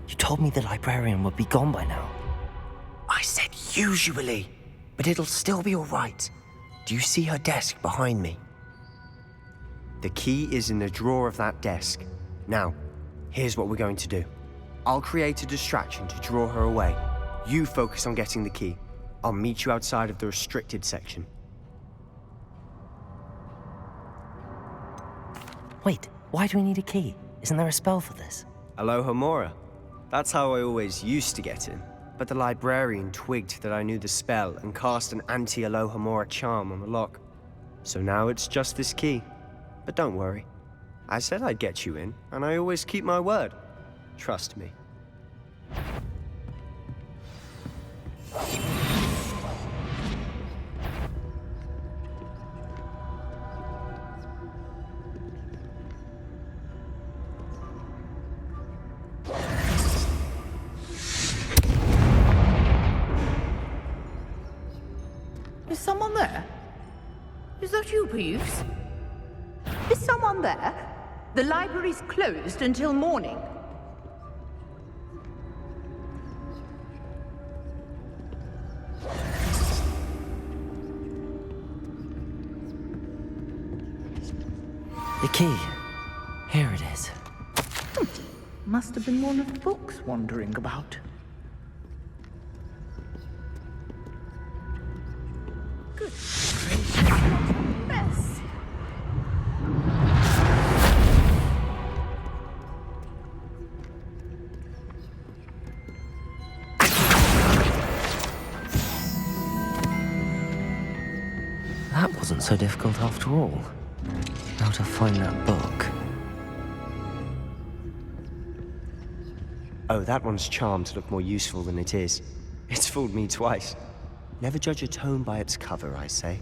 You told me the librarian would be gone by now. I said usually, but it'll still be all right. Do you see her desk behind me? The key is in the drawer of that desk. Now, here's what we're going to do. I'll create a distraction to draw her away. You focus on getting the key. I'll meet you outside of the restricted section. Wait, why do we need a key? Isn't there a spell for this? Alohomora. That's how I always used to get in. But the librarian twigged that I knew the spell and cast an anti-Alohomora charm on the lock. So now it's just this key. But don't worry. I said I'd get you in, and I always keep my word. Trust me. Is someone there? Is that you, Peeves? Is someone there? The library's closed until morning. The key. Here it is. Must have been one of the books wandering about. Good gracious, what a mess! That wasn't so difficult after all. How to find that book. Oh, that one's charmed to look more useful than it is. It's fooled me twice. Never judge a tome by its cover, I say.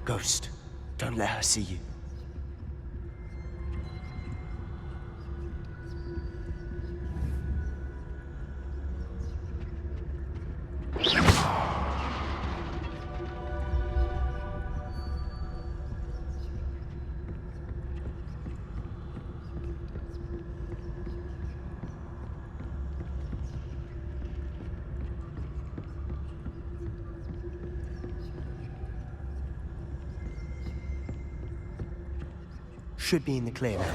Ghost, don't let her see you. Should be in the clear now.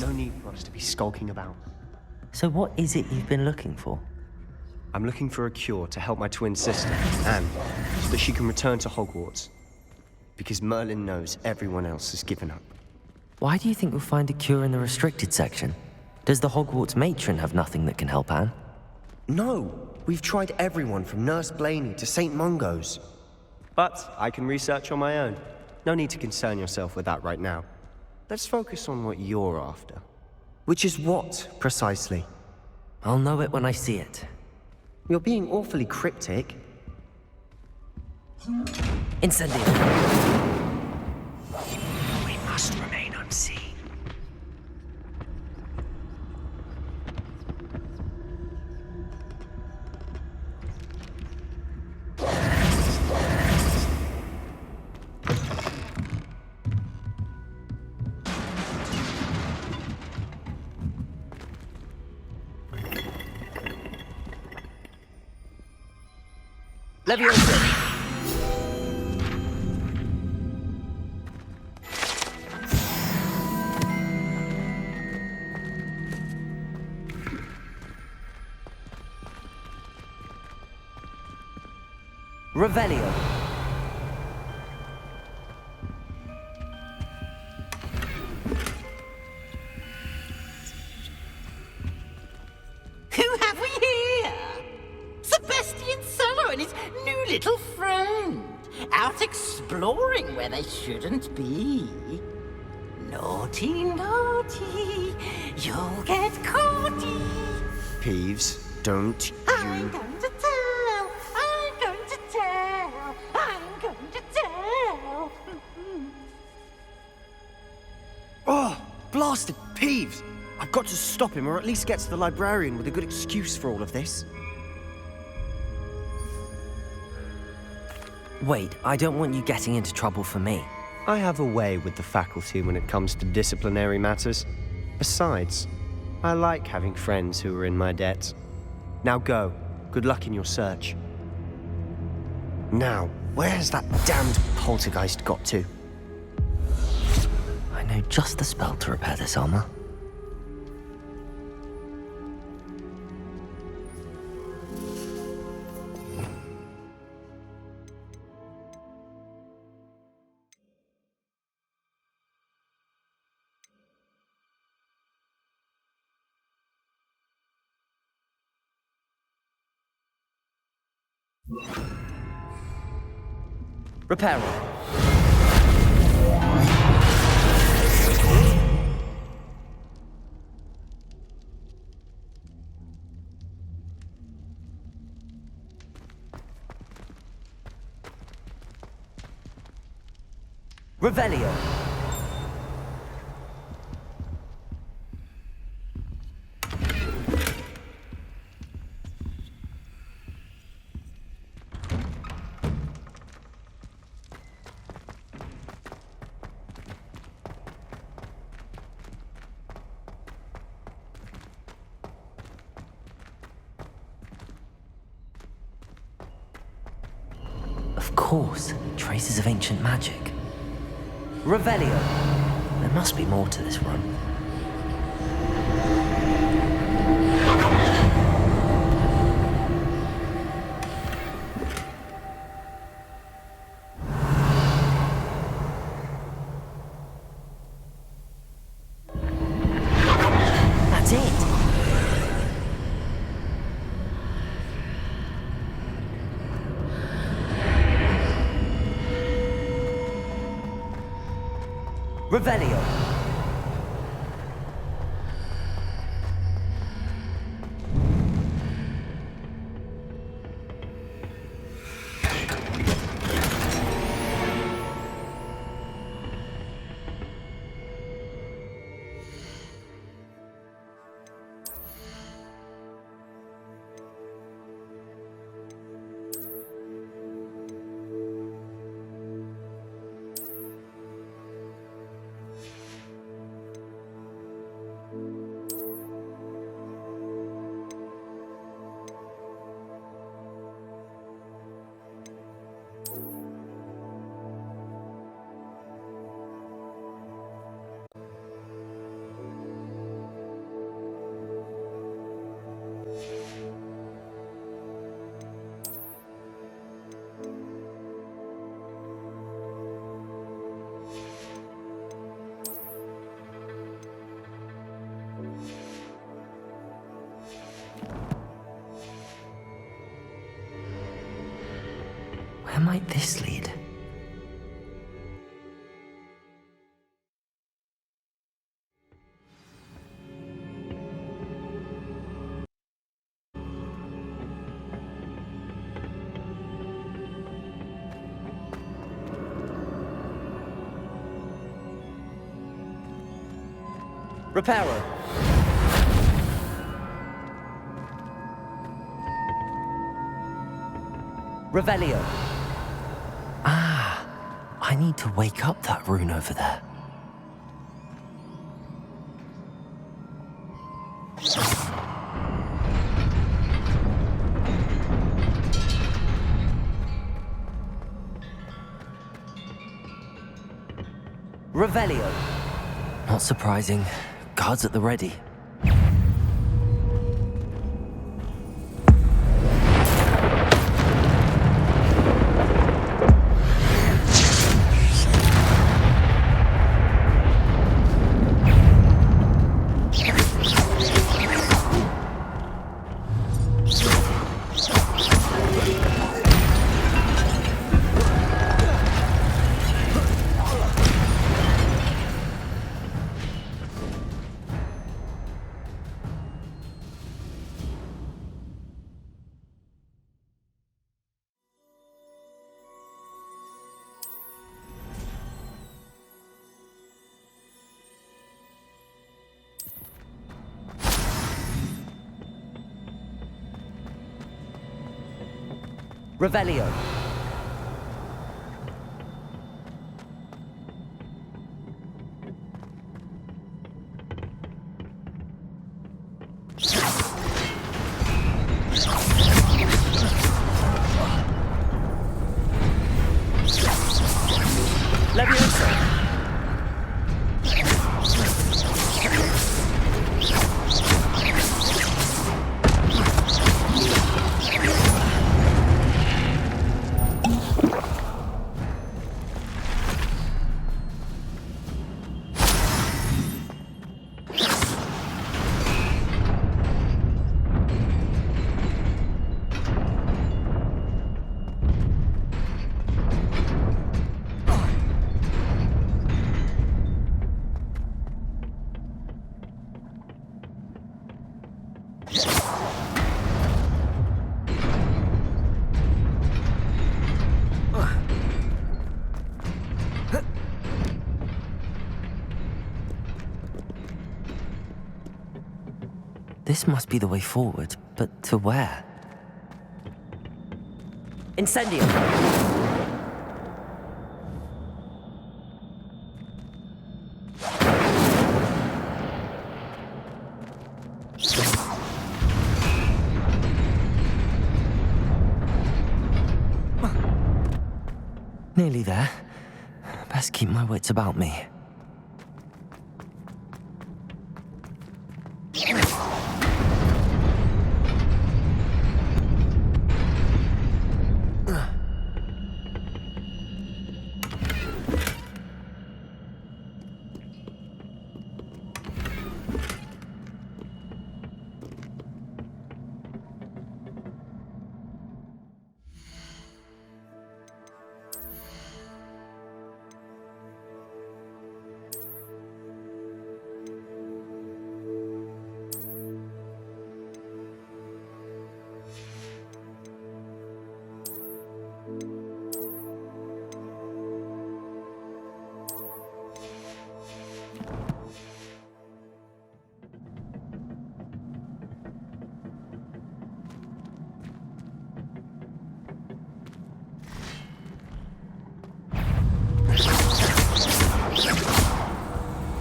No need for us to be skulking about. So what is it you've been looking for? I'm looking for a cure to help my twin sister, Anne, so that she can return to Hogwarts. Because Merlin knows everyone else has given up. Why do you think we'll find a cure in the restricted section? Does the Hogwarts matron have nothing that can help Anne? No! We've tried everyone from Nurse Blaney to St. Mungo's. But I can research on my own. No need to concern yourself with that right now. Let's focus on what you're after. Which is what, precisely? I'll know it when I see it. You're being awfully cryptic. Incendio. We must remain unseen. Leviosa! Revelio. Who have we here? Sebastian Solo and his new little friend. Out exploring where they shouldn't be. Naughty, naughty. You'll get caughty. Peeves, don't I'm you... going to tell. I'm going to tell. I'm going to tell. Oh, blasted Peeves! I've got to stop him, or at least get to the librarian with a good excuse for all of this. Wait, I don't want you getting into trouble for me. I have a way with the faculty when it comes to disciplinary matters. Besides, I like having friends who are in my debt. Now go. Good luck in your search. Now, where's that damned poltergeist got to? I know just the spell to repair this armor. Repair it. Revelio. Of course, traces of ancient magic. Revelio. There must be more to this run. That's it. Revelio. Where might this lead? Reparo. Revelio. Ah, I need to wake up that rune over there. Revelio. Not surprising. Guards at the ready. Revelio. Levioso. This must be the way forward, but to where? Incendio! Nearly there. Best keep my wits about me.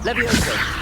Levioso.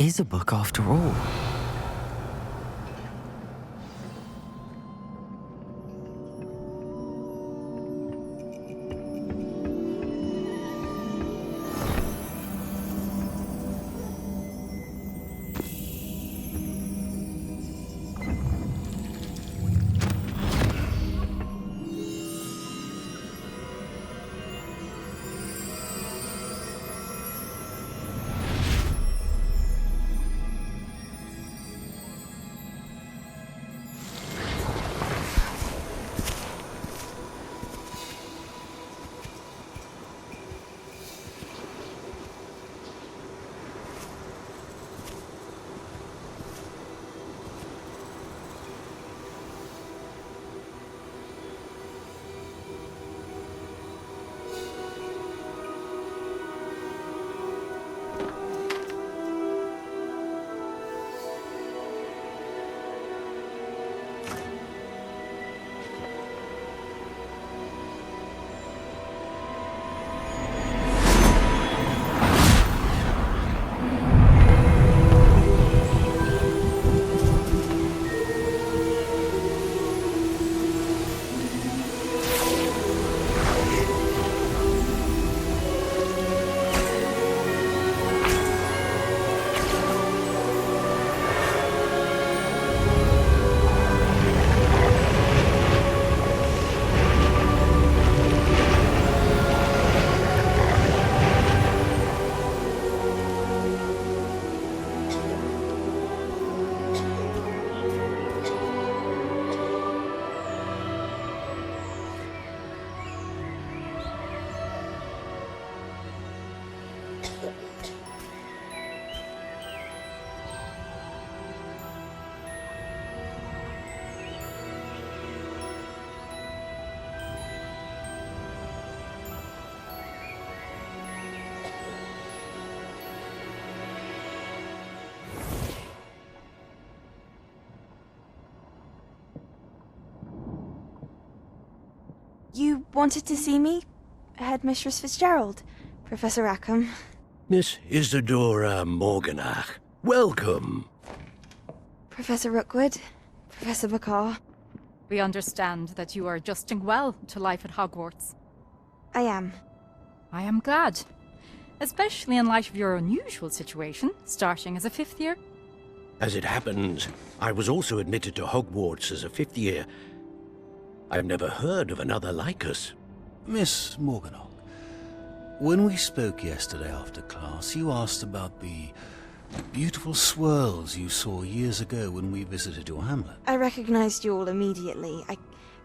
is a book after all. You wanted to see me? Headmistress Fitzgerald, Professor Rackham. Miss Isadora Morganach, welcome. Professor Rookwood, Professor Bakar. We understand that you are adjusting well to life at Hogwarts. I am. I am glad. Especially in light of your unusual situation, starting as a 5th year. As it happens, I was also admitted to Hogwarts as a 5th year. I've never heard of another like us. Miss Morganach, when we spoke yesterday after class, you asked about the beautiful swirls you saw years ago when we visited your hamlet. I recognized you all immediately. I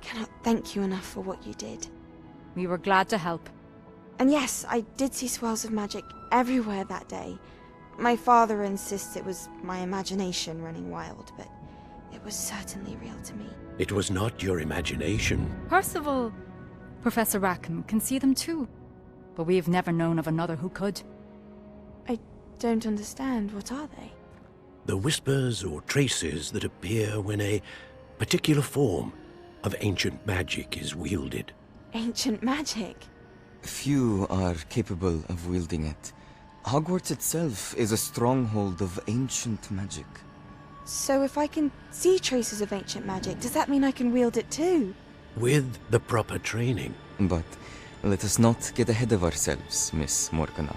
cannot thank you enough for what you did. We were glad to help. And yes, I did see swirls of magic everywhere that day. My father insists it was my imagination running wild, but it was certainly real to me. It was not your imagination. Percival, Professor Rackham can see them too. But we have never known of another who could. I don't understand. What are they? The whispers or traces that appear when a particular form of ancient magic is wielded. Ancient magic? Few are capable of wielding it. Hogwarts itself is a stronghold of ancient magic. So if I can see traces of ancient magic, does that mean I can wield it too? With the proper training. But let us not get ahead of ourselves, Miss Morganach.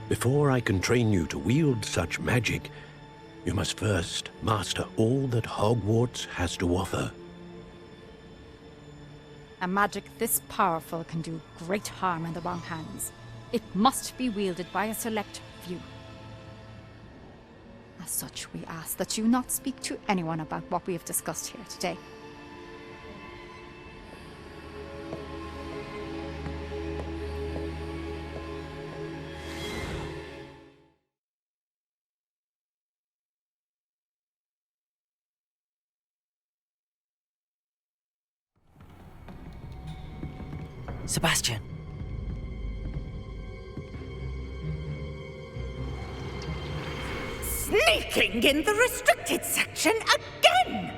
Before I can train you to wield such magic, you must first master all that Hogwarts has to offer. A magic this powerful can do great harm in the wrong hands. It must be wielded by a select few. As such, we ask that you not speak to anyone about what we have discussed here today. Sebastian. Sneaking in the restricted section again!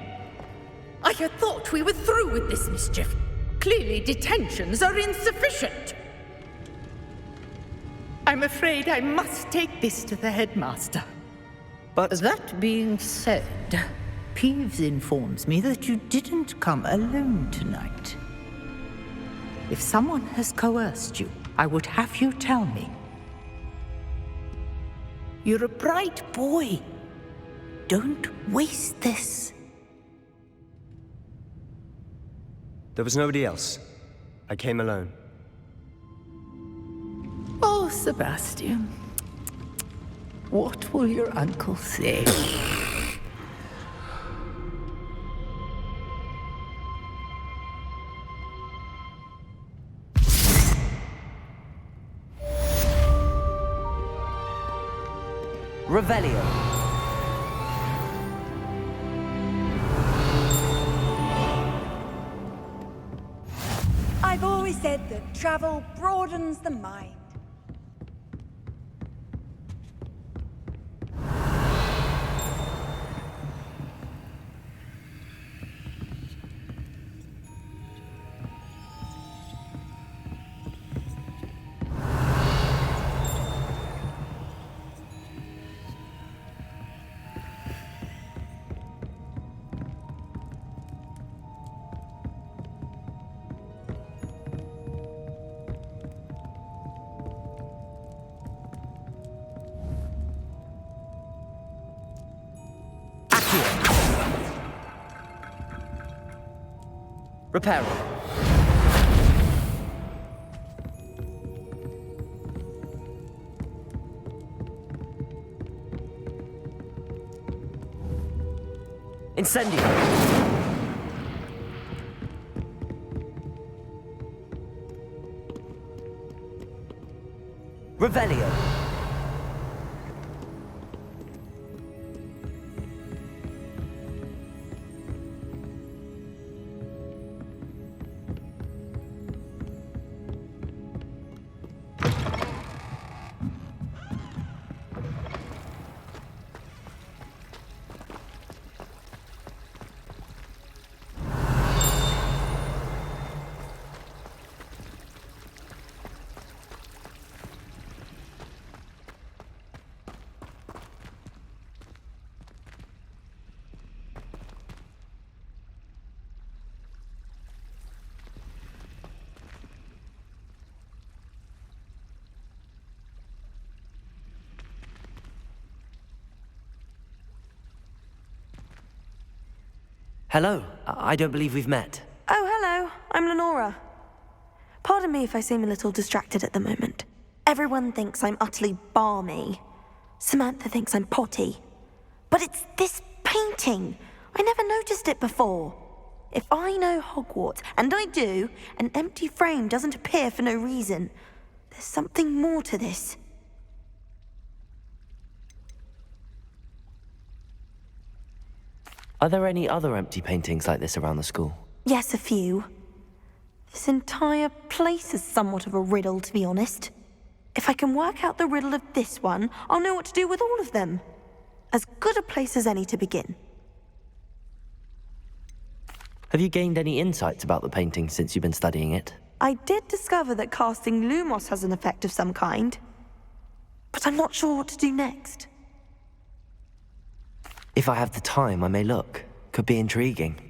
I had thought we were through with this mischief. Clearly detentions are insufficient. I'm afraid I must take this to the headmaster. But... That being said, Peeves informs me that you didn't come alone tonight. If someone has coerced you, I would have you tell me. You're a bright boy. Don't waste this. There was nobody else. I came alone. Oh, Sebastian. What will your uncle say? Revelio. I've always said that travel broadens the mind. Reparo. Incendio. Revelio. Hello. I don't believe we've met. Oh, hello. I'm Lenora. Pardon me if I seem a little distracted at the moment. Everyone thinks I'm utterly balmy. Samantha thinks I'm potty. But it's this painting. I never noticed it before. If I know Hogwarts, and I do, an empty frame doesn't appear for no reason. There's something more to this. Are there any other empty paintings like this around the school? Yes, a few. This entire place is somewhat of a riddle, to be honest. If I can work out the riddle of this one, I'll know what to do with all of them. As good a place as any to begin. Have you gained any insights about the painting since you've been studying it? I did discover that casting Lumos has an effect of some kind. But I'm not sure what to do next. If I have the time, I may look. Could be intriguing.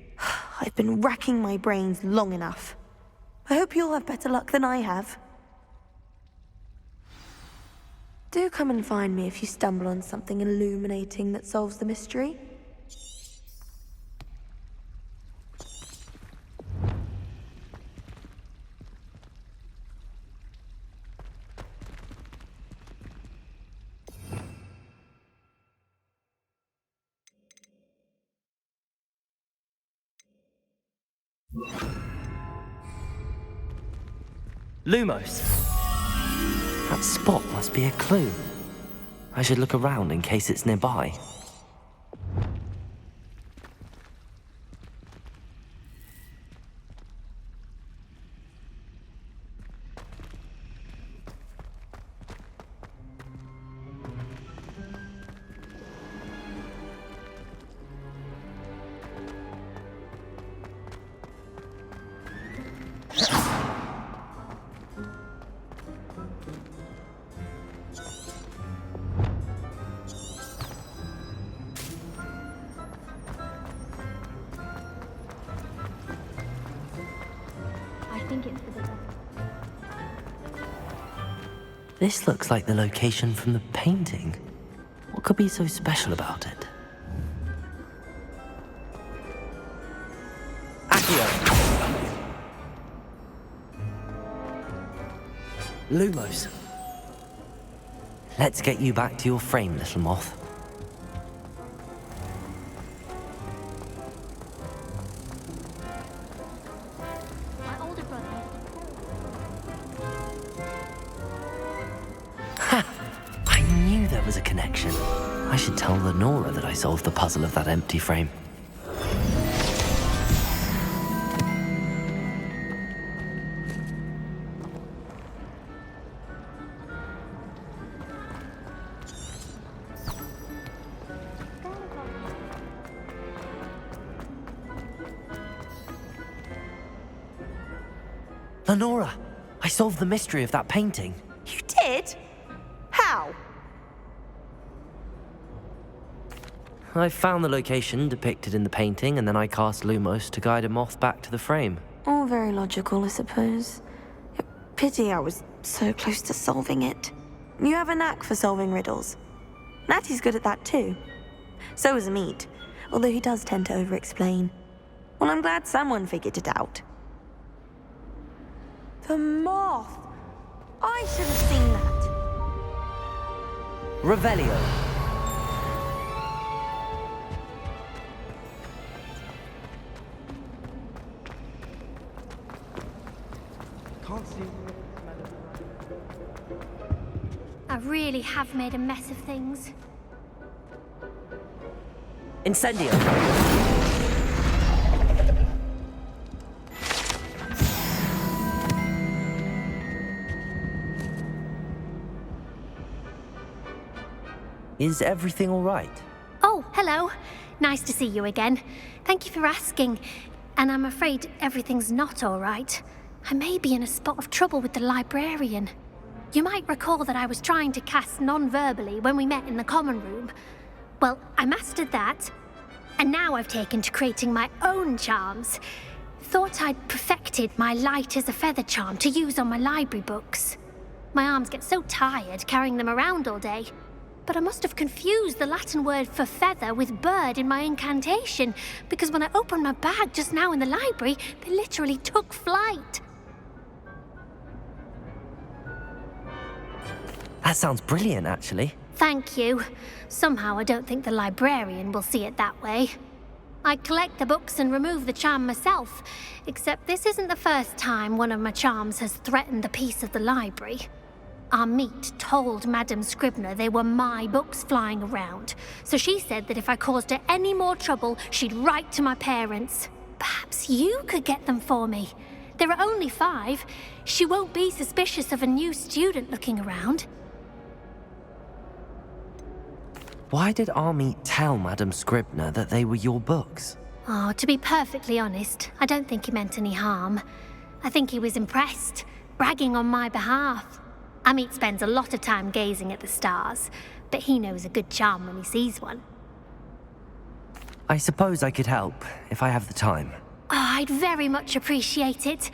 I've been racking my brains long enough. I hope you'll have better luck than I have. Do come and find me if you stumble on something illuminating that solves the mystery. Lumos. That spot must be a clue. I should look around in case it's nearby. blankets for dinner. This looks like the location from the painting. What could be so special about it? Accio! Lumos. Let's get you back to your frame, little moth. My older brother. I knew there was a connection. I should tell Lenora that I solved the puzzle of that empty frame. Lenora, I solved the mystery of that painting. You did? How? I found the location depicted in the painting, and then I cast Lumos to guide a moth back to the frame. All very logical, I suppose. Pity I was so close to solving it. You have a knack for solving riddles. Natty's good at that too. So is Amit, although he does tend to over-explain. Well, I'm glad someone figured it out. The moth! I should have seen that. Revelio. I really have made a mess of things. Incendio. Is everything all right? Oh, hello. Nice to see you again. Thank you for asking. And I'm afraid everything's not all right. I may be in a spot of trouble with the librarian. You might recall that I was trying to cast non-verbally when we met in the common room. Well, I mastered that, and now I've taken to creating my own charms. Thought I'd perfected my light as a feather charm to use on my library books. My arms get so tired carrying them around all day. But I must have confused the Latin word for feather with bird in my incantation, because when I opened my bag just now in the library, they literally took flight. That sounds brilliant, actually. Thank you. Somehow I don't think the librarian will see it that way. I collect the books and remove the charm myself, except this isn't the first time one of my charms has threatened the peace of the library. Amit told Madame Scribner they were my books flying around, so she said that if I caused her any more trouble, she'd write to my parents. Perhaps you could get them for me. There are only 5. She won't be suspicious of a new student looking around. Why did Amit tell Madame Scribner that they were your books? Oh, to be perfectly honest, I don't think he meant any harm. I think he was impressed, bragging on my behalf. Amit spends a lot of time gazing at the stars, but he knows a good charm when he sees one. I suppose I could help, if I have the time. Oh, I'd very much appreciate it.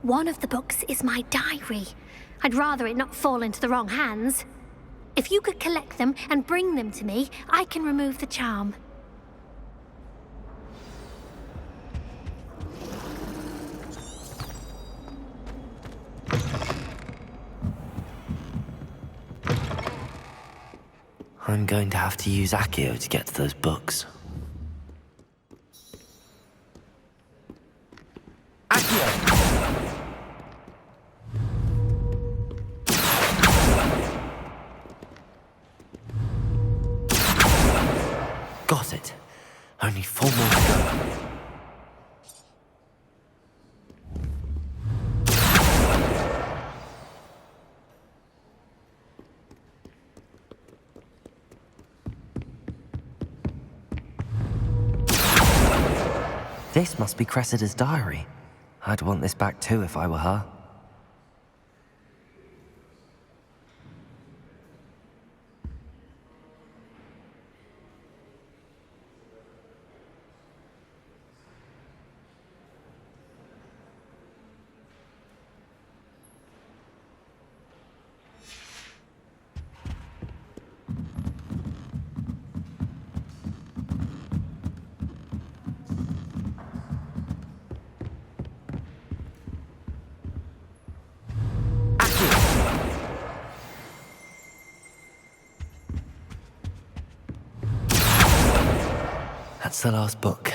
One of the books is my diary. I'd rather it not fall into the wrong hands. If you could collect them and bring them to me, I can remove the charm. I'm going to have to use Accio to get to those books. Accio! Got it. Only 4 more to go. This must be Cressida's diary. I'd want this back too if I were her. That's the last book.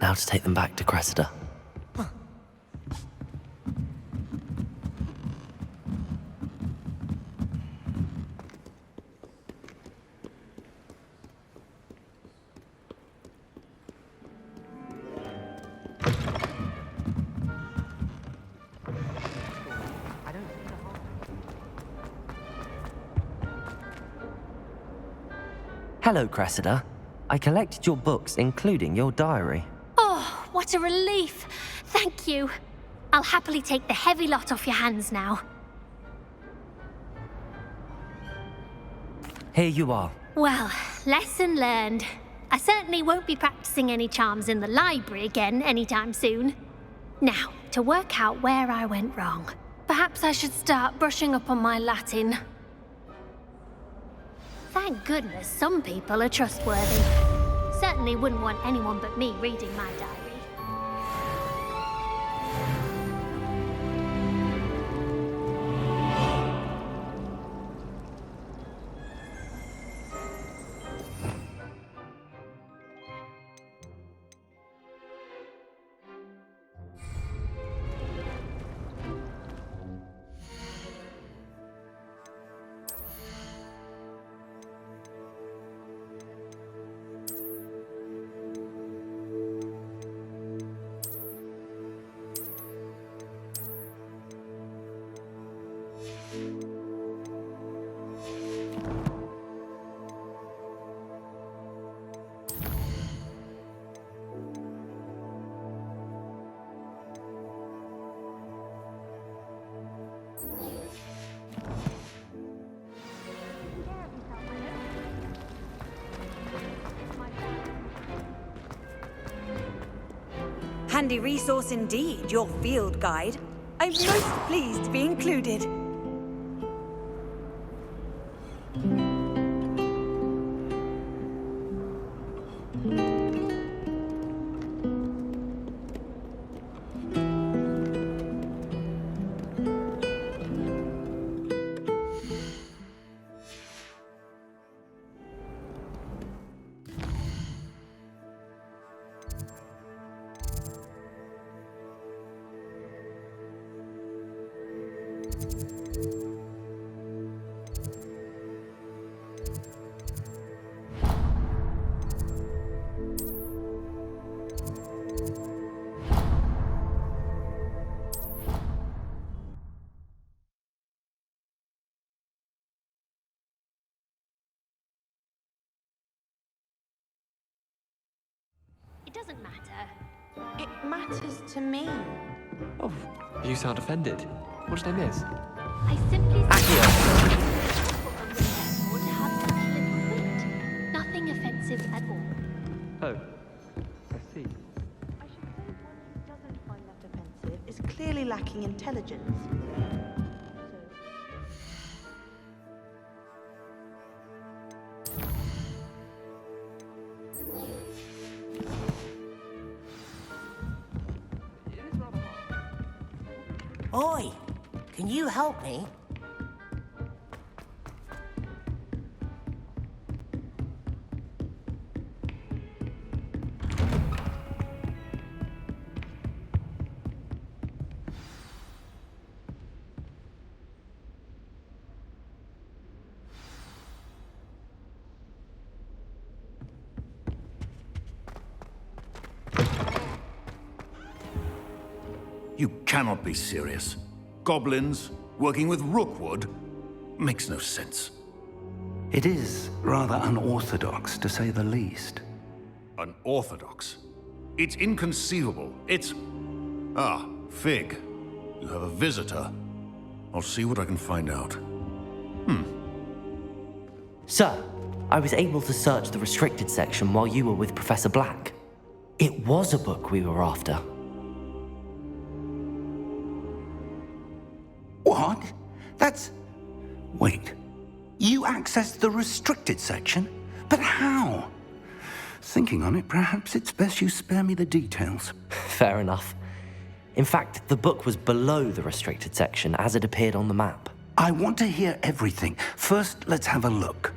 Now to take them back to Cressida. Hello, Cressida. I collected your books, including your diary. Oh, what a relief. Thank you. I'll happily take the heavy lot off your hands now. Here you are. Well, lesson learned. I certainly won't be practicing any charms in the library again anytime soon. Now, to work out where I went wrong. Perhaps I should start brushing up on my Latin. Thank goodness some people are trustworthy. Certainly wouldn't want anyone but me reading my diary. Handy resource indeed, your field guide. I'm most pleased to be included. It doesn't matter. It matters to me. Oh, you sound offended. What did I miss? I simply would have such little wit. Nothing offensive at all. Oh, I see. I should say one who doesn't find that offensive is clearly lacking intelligence. Oi, can you help me? You cannot be serious. Goblins working with Rookwood makes no sense. It is rather unorthodox, to say the least. Unorthodox? It's inconceivable. It's... Ah, Fig. You have a visitor. I'll see what I can find out. Sir, I was able to search the restricted section while you were with Professor Black. It was a book we were after. What? That's... Wait. You accessed the restricted section? But how? Thinking on it, perhaps it's best you spare me the details. Fair enough. In fact, the book was below the restricted section as it appeared on the map. I want to hear everything. First, let's have a look.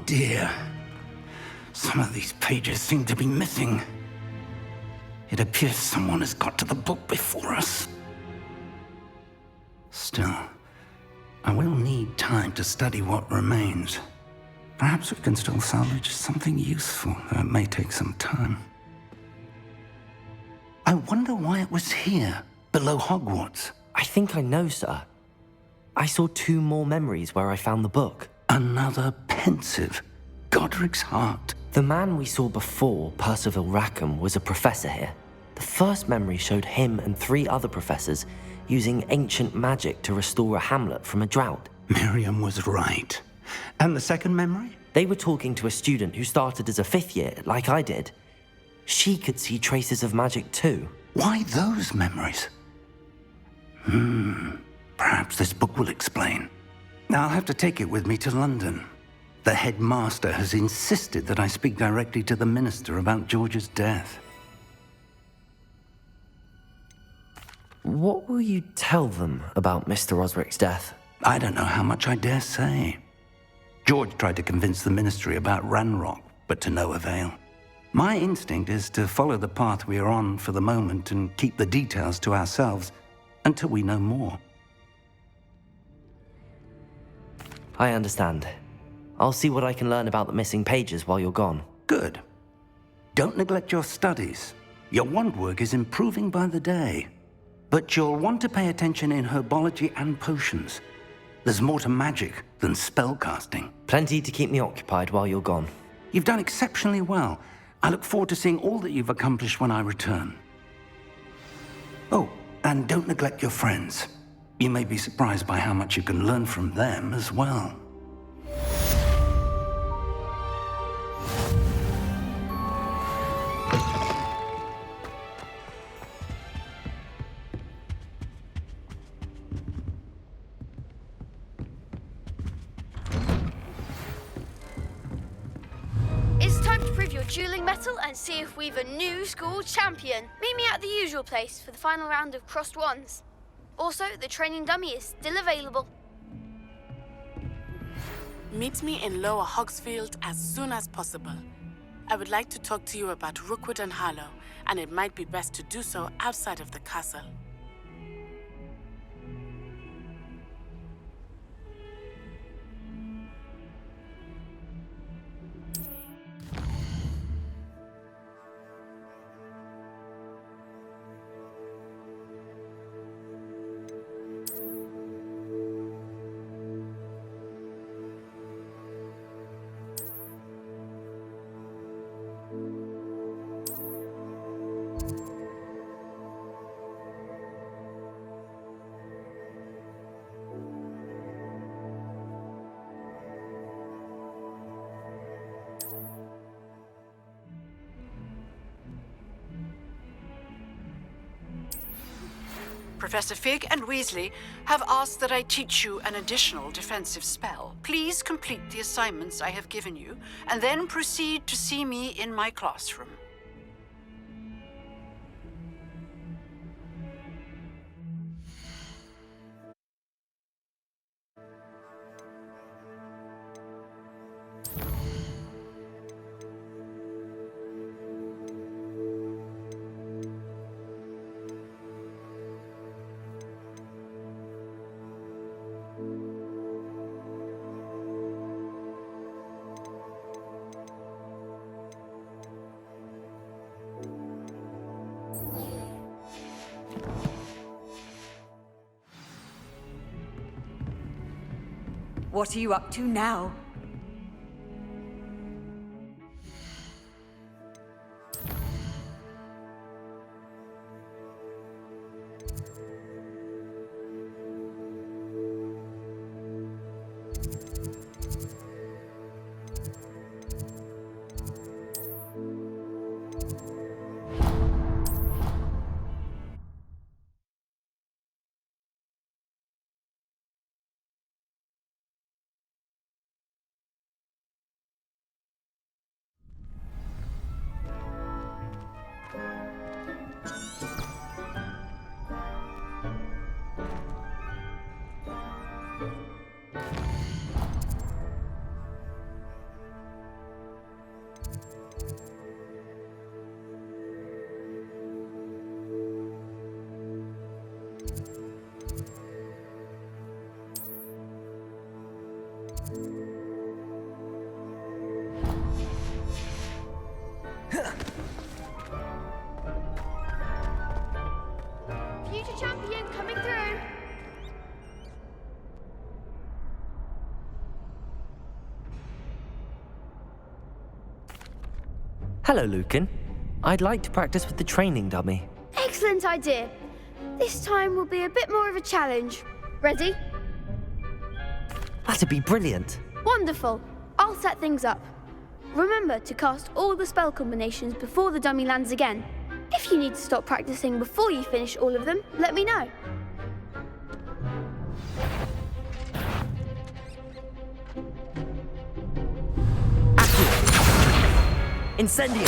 dear. Some of these pages seem to be missing. It appears someone has got to the book before us. Still, I will need time to study what remains. Perhaps we can still salvage something useful, though it may take some time. I wonder why it was here, below Hogwarts. I think I know, sir. I saw 2 more memories where I found the book. Another pensive. Godric's heart. The man we saw before, Percival Rackham, was a professor here. The first memory showed him and 3 other professors using ancient magic to restore a hamlet from a drought. Miriam was right. And the second memory? They were talking to a student who started as a 5th year, like I did. She could see traces of magic too. Why those memories? Perhaps this book will explain. I'll have to take it with me to London. The headmaster has insisted that I speak directly to the minister about George's death. What will you tell them about Mr. Osric's death? I don't know how much I dare say. George tried to convince the ministry about Ranrock, but to no avail. My instinct is to follow the path we are on for the moment and keep the details to ourselves until we know more. I understand. I'll see what I can learn about the missing pages while you're gone. Good. Don't neglect your studies. Your wand work is improving by the day. But you'll want to pay attention in herbology and potions. There's more to magic than spellcasting. Plenty to keep me occupied while you're gone. You've done exceptionally well. I look forward to seeing all that you've accomplished when I return. Oh, and don't neglect your friends. You may be surprised by how much you can learn from them as well. It's time to prove your dueling mettle and see if we've a new school champion. Meet me at the usual place for the final round of crossed wands. Also, the training dummy is still available. Meet me in Lower Hogsfield as soon as possible. I would like to talk to you about Rookwood and Harlow, and it might be best to do so outside of the castle. Professor Fig and Weasley have asked that I teach you an additional defensive spell. Please complete the assignments I have given you, and then proceed to see me in my classroom. What are you up to now? Hello, Lucan. I'd like to practice with the training dummy. Excellent idea. This time will be a bit more of a challenge. Ready? That'd be brilliant. Wonderful. I'll set things up. Remember to cast all the spell combinations before the dummy lands again. If you need to stop practicing before you finish all of them, let me know. Incendio!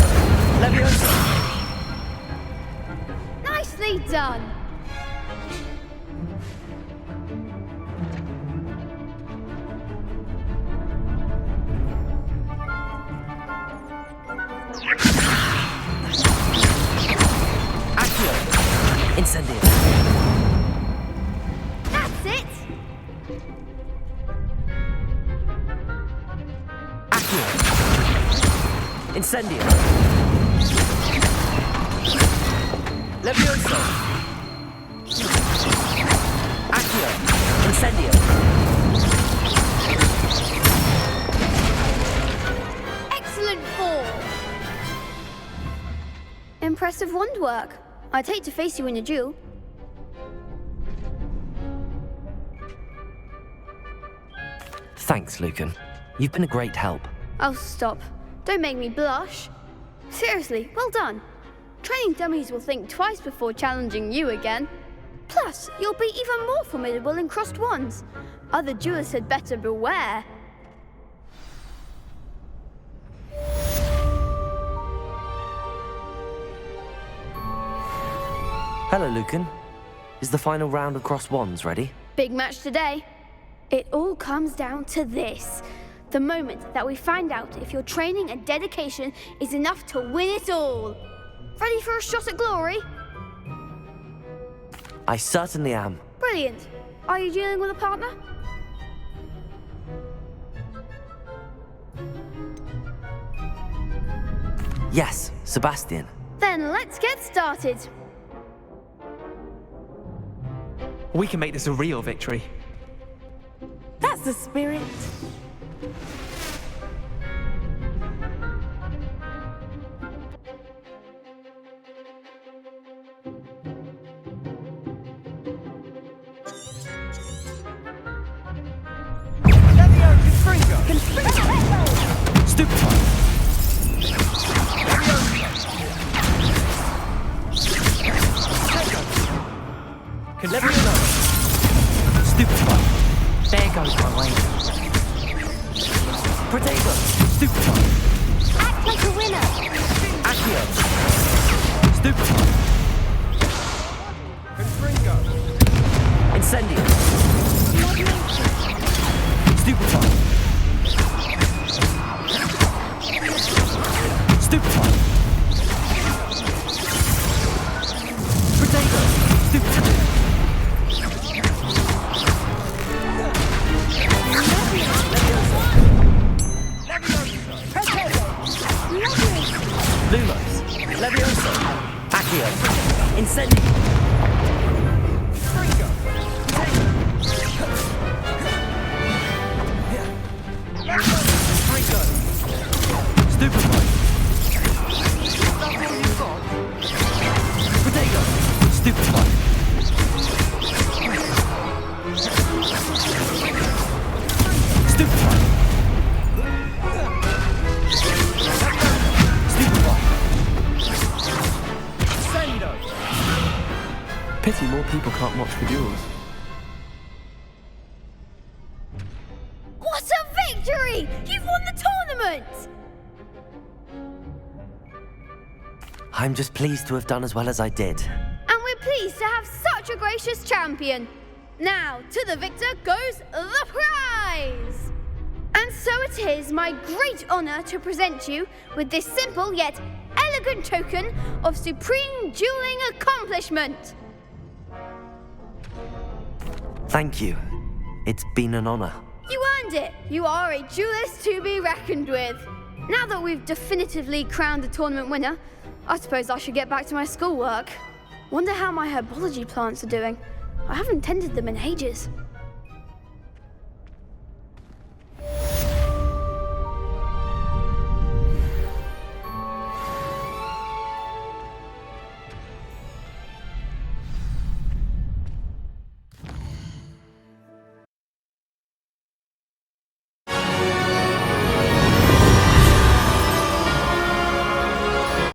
Leviosa! Nicely done! Accio! Incendio! That's it! Accio! Incendio! Leviosa! Accio! Incendio! Excellent form! Impressive wand work. I'd hate to face you in a duel. Thanks, Lucan. You've been a great help. Oh, stop. Don't make me blush. Seriously, well done. Training dummies will think twice before challenging you again. Plus, you'll be even more formidable in crossed wands. Other duelists had better beware. Hello, Lucan. Is the final round of crossed wands ready? Big match today. It all comes down to this. The moment that we find out if your training and dedication is enough to win it all. Ready for a shot at glory? I certainly am. Brilliant. Are you dealing with a partner? Yes, Sebastian. Then let's get started. We can make this a real victory. That's the spirit. Stupefy! Leviosa! Stupefy! There goes my way. Protego! Stupefy! Act like a winner! Accio! Stupefy! Confringo! Incendio! Stupefy! Stupefy! Protego! Stupefy! Lumos, Leviosa, Accio, Incendio. Stupefy. Protego, Stupefy. Stupefy. Pity more people can't watch the duels. What a victory! You've won the tournament! I'm just pleased to have done as well as I did. And we're pleased to have such a gracious champion. Now, to the victor goes the prize! And so it is my great honor to present you with this simple yet elegant token of supreme dueling accomplishment. Thank you. It's been an honor. You earned it. You are a duelist to be reckoned with. Now that we've definitively crowned the tournament winner, I suppose I should get back to my schoolwork. Wonder how my herbology plants are doing. I haven't tended them in ages.